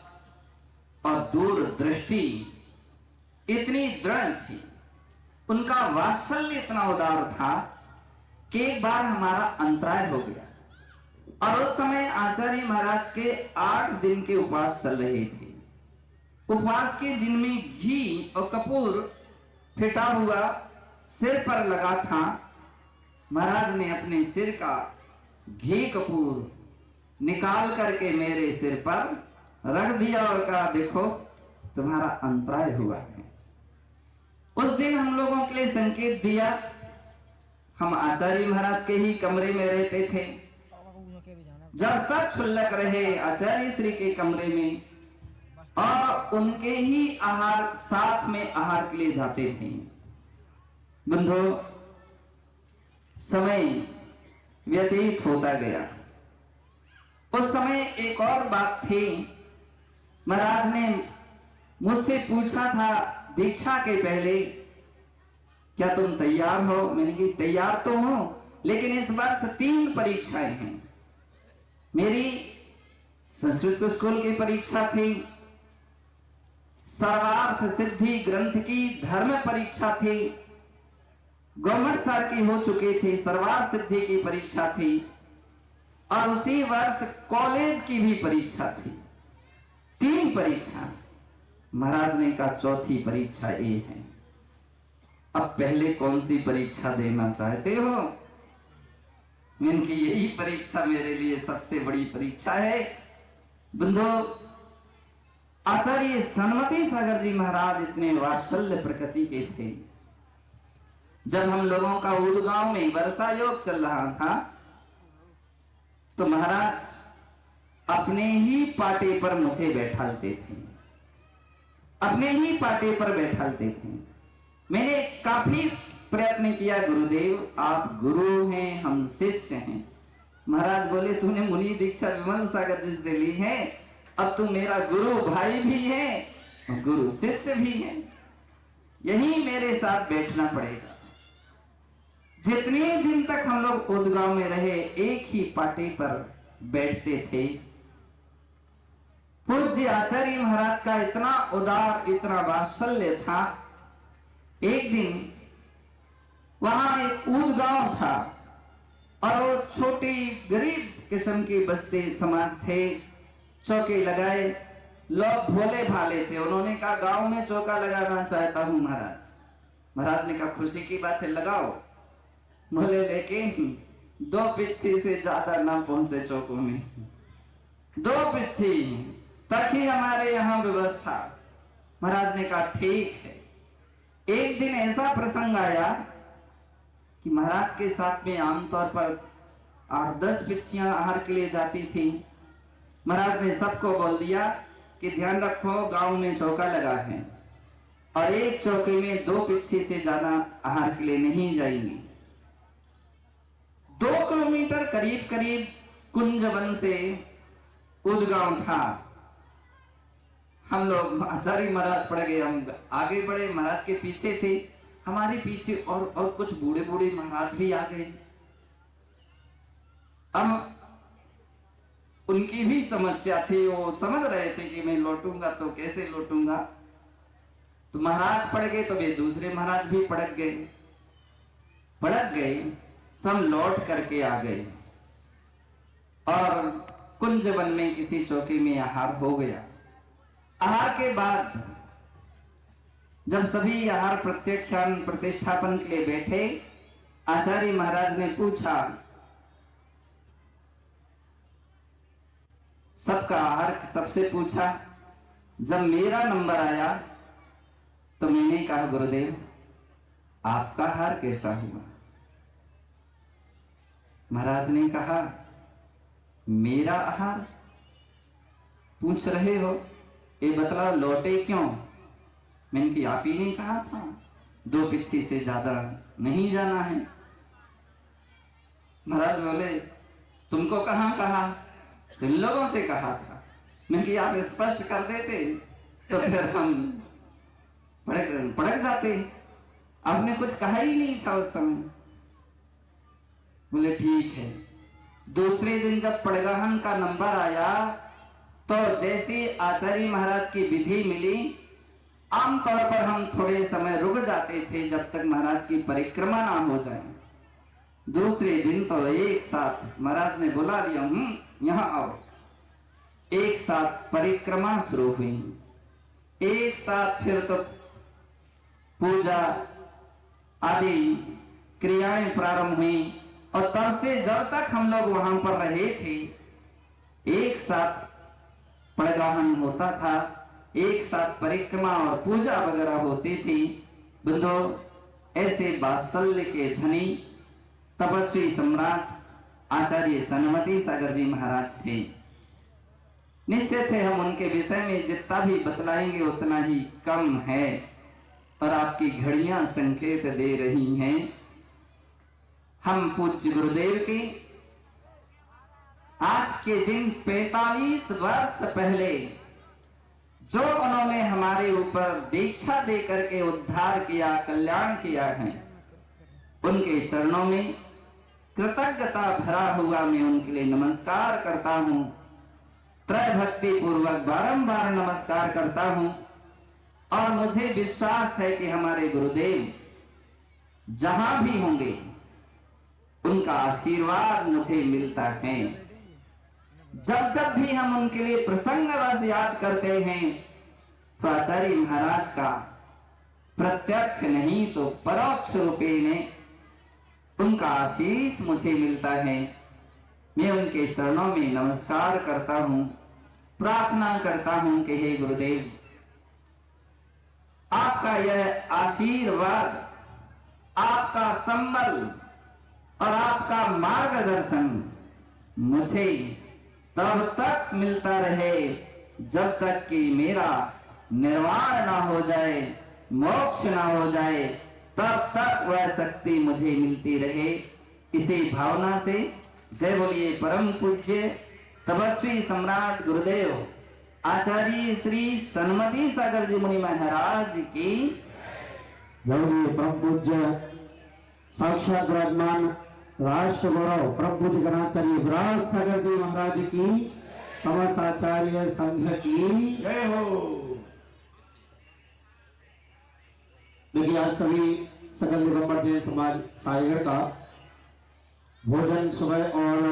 और दूरदृष्टि इतनी दृढ़ थी, उनका वात्सल्य इतना उदार था कि एक बार हमारा अंतराय हो गया। और उस समय आचार्य महाराज के 8 दिन के उपवास चल रहे थे। उपवास के दिन में घी और कपूर फिटा हुआ सिर पर लगा था। महाराज ने अपने सिर का घी कपूर निकाल करके मेरे सिर पर रख दिया और कहा देखो तुम्हारा अंतराय हुआ है। उस दिन हम लोगों के लिए संकेत दिया। हम आचार्य महाराज के ही कमरे में रहते थे। जब तक क्षुल्लक रहे आचार्य श्री के कमरे में और उनके ही आहार साथ में आहार के लिए जाते थे। बंधु, समय व्यतीत होता गया। उस समय एक और बात थी। महाराज ने मुझसे पूछा था दीक्षा के पहले, क्या तुम तैयार हो? मैंने कहा तैयार तो हूं, लेकिन इस वर्ष 3 परीक्षाएं हैं। मेरी संस्कृत स्कूल की परीक्षा थी, सर्वार्थ सिद्धि ग्रंथ की धर्म परीक्षा थी, गवर्नमेंट सर की हो चुकी थी, सर्वार्थ सिद्धि की परीक्षा थी, और उसी वर्ष कॉलेज की भी परीक्षा थी। 3 परीक्षा। महाराज ने कहा चौथी परीक्षा ये है। अब पहले कौन सी परीक्षा देना चाहते हो? मैंने कहा यही परीक्षा मेरे लिए सबसे बड़ी परीक्षा है। बंधु, आचार्य सन्मति सागर जी महाराज इतने वात्सल्य प्रकृति के थे। जब हम लोगों का उदगांव में वर्षा योग चल रहा था तो महाराज अपने ही पाटे पर मुझे बैठालते थे, अपने ही पाटे पर बैठालते थे। मैंने काफी प्रयत्न किया, गुरुदेव आप गुरु हैं, हम शिष्य हैं। महाराज बोले तूने मुनि दीक्षा विमल सागर जी से ली है, अब तू मेरा गुरु भाई भी है और गुरु शिष्य भी है, यही मेरे साथ बैठना पड़ेगा। जितने दिन तक हम लोग उदगांव में रहे एक ही पाटे पर बैठते थे। पूज्य आचार्य महाराज का इतना उदार, इतना वात्सल्य था। एक दिन वहां एक उदगांव था और वो छोटी गरीब किस्म की बस्ती समाज थे। चौके लगाए, लोग भोले भाले थे। उन्होंने कहा गांव में चौका लगाना चाहता हूं महाराज। महाराज ने कहा खुशी की बात है, लगाओ। बोले लेकिन 2 पिच्छी से ज्यादा ना पहुंचे चौकों में, 2 पिच्छी तक ही हमारे यहाँ व्यवस्था। महाराज ने कहा ठीक है। एक दिन ऐसा प्रसंग आया कि महाराज के साथ में आमतौर पर 8-10 पिच्छियां आहार के लिए जाती थी। महाराज ने सबको बोल दिया कि ध्यान रखो गांव में चौका लगा है और एक चौके में 2 पिच्छी से ज्यादा आहार के लिए नहीं जाएंगी। 2 किलोमीटर करीब करीब कुंजवन से उदगांव था। हम लोग आचार्य महाराज पड़ गए, हम आगे बढ़े, महाराज के पीछे थे, हमारे पीछे और कुछ बूढ़े बूढ़े महाराज भी आ गए। अब उनकी भी समस्या थी, वो समझ रहे थे कि मैं लौटूंगा तो कैसे लौटूंगा। तो महाराज पड़ गए तो वे दूसरे महाराज भी पड़क गए तो हम लौट करके आ गए और कुंजवन में किसी चौकी में आहार हो गया। आहार के बाद जब सभी आहार प्रत्याख्यान प्रतिष्ठापन के लिए बैठे, आचार्य महाराज ने पूछा, सबका आहार सबसे पूछा। जब मेरा नंबर आया तो मैंने कहा गुरुदेव आपका आहार कैसा हुआ? महाराज ने कहा मेरा आहार पूछ रहे हो, ये बतलाओ लौटे क्यों? मैंने कि आप ही ने कहा था 2 पिच्छी से ज्यादा नहीं जाना है। महाराज बोले तुमको कहां कहा? जिन लोगों से कहा था। मैंने कि आप स्पष्ट कर देते तो फिर हम पड़क जाते। आपने कुछ कहा ही नहीं था उस समय। बोले ठीक है। दूसरे दिन जब पड़गाहन का नंबर आया तो जैसे आचार्य महाराज की विधि मिली, आमतौर पर हम थोड़े समय रुक जाते थे जब तक महाराज की परिक्रमा ना हो जाए। दूसरे दिन तो एक साथ महाराज ने बुला लिया, यहाँ आओ। एक साथ परिक्रमा शुरू हुई, एक साथ फिर तो पूजा आदि क्रियाएं प्रारंभ हुई और तब से जब तक हम लोग वहां पर रहे थे एक साथ पड़गाहन होता था, एक साथ परिक्रमा और पूजा वगैरह होती थी। बंधु, ऐसे वात्सल्य के धनी तपस्वी सम्राट आचार्य सन्मति सागर जी महाराज थे। निश्चित है हम उनके विषय में जितना भी बतलाएंगे उतना ही कम है, और आपकी घड़ियां संकेत दे रही हैं। हम पूज्य गुरुदेव के आज के दिन 45 वर्ष पहले जो उन्होंने हमारे ऊपर दीक्षा दे करके उद्धार किया, कल्याण किया है, उनके चरणों में कृतज्ञता भरा हुआ मैं उनके लिए नमस्कार करता हूं, त्रय भक्ति पूर्वक बारंबार नमस्कार करता हूं। और मुझे विश्वास है कि हमारे गुरुदेव जहां भी होंगे उनका आशीर्वाद मुझे मिलता है। जब जब भी हम उनके लिए प्रसंगवश याद करते हैं तो आचार्य महाराज का प्रत्यक्ष नहीं तो परोक्ष रूपे में उनका आशीष मुझे मिलता है। मैं उनके चरणों में नमस्कार करता हूं, प्रार्थना करता हूं कि हे गुरुदेव, आपका यह आशीर्वाद, आपका संबल और आपका मार्गदर्शन मुझे तब तक मिलता रहे जब तक कि मेरा निर्वाण ना हो जाए, मोक्ष ना हो जाए, तब तक वह शक्ति मुझे मिलती रहे। इसी भावना से जय बोलिए परम पूज्य तपस्वी सम्राट गुरुदेव आचार्य श्री सन्मति सागर जी मुनि महाराज की। जय बोलिए परम पूज्य साक्षात विराजमान राष्ट्र गौरव परम पूज्य गणाचार्य विराज सागर जी महाराज की, समस्त आचार्य संघ की जय हो। देखिए आज सभी सकल दिगंबर जैन समाज साईगढ़ का भोजन सुबह और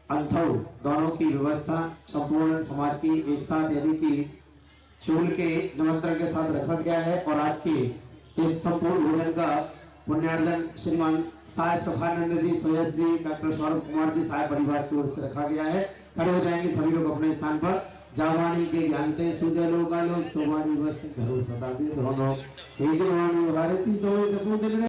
अंथव दोनों की व्यवस्था संपूर्ण समाज की एक साथ यानी कि चूल के निमंत्रण के साथ रखा गया है। और आज के इस संपूर्ण भोजन का पुण्यार्जन श्रीमान साय सुखानंद जी, सोयस जी, डॉक्टर सौरभ कुमार जी साय परिवार की ओर से रखा गया है। खड़े हो जाएंगे सभी लोग अपने स्थान पर। जावाणी के ज्ञानते सुजय लोकालोक सोवाणी वस्त घरों सदा दे दोनों तेजवाणी भारती जो जपूजन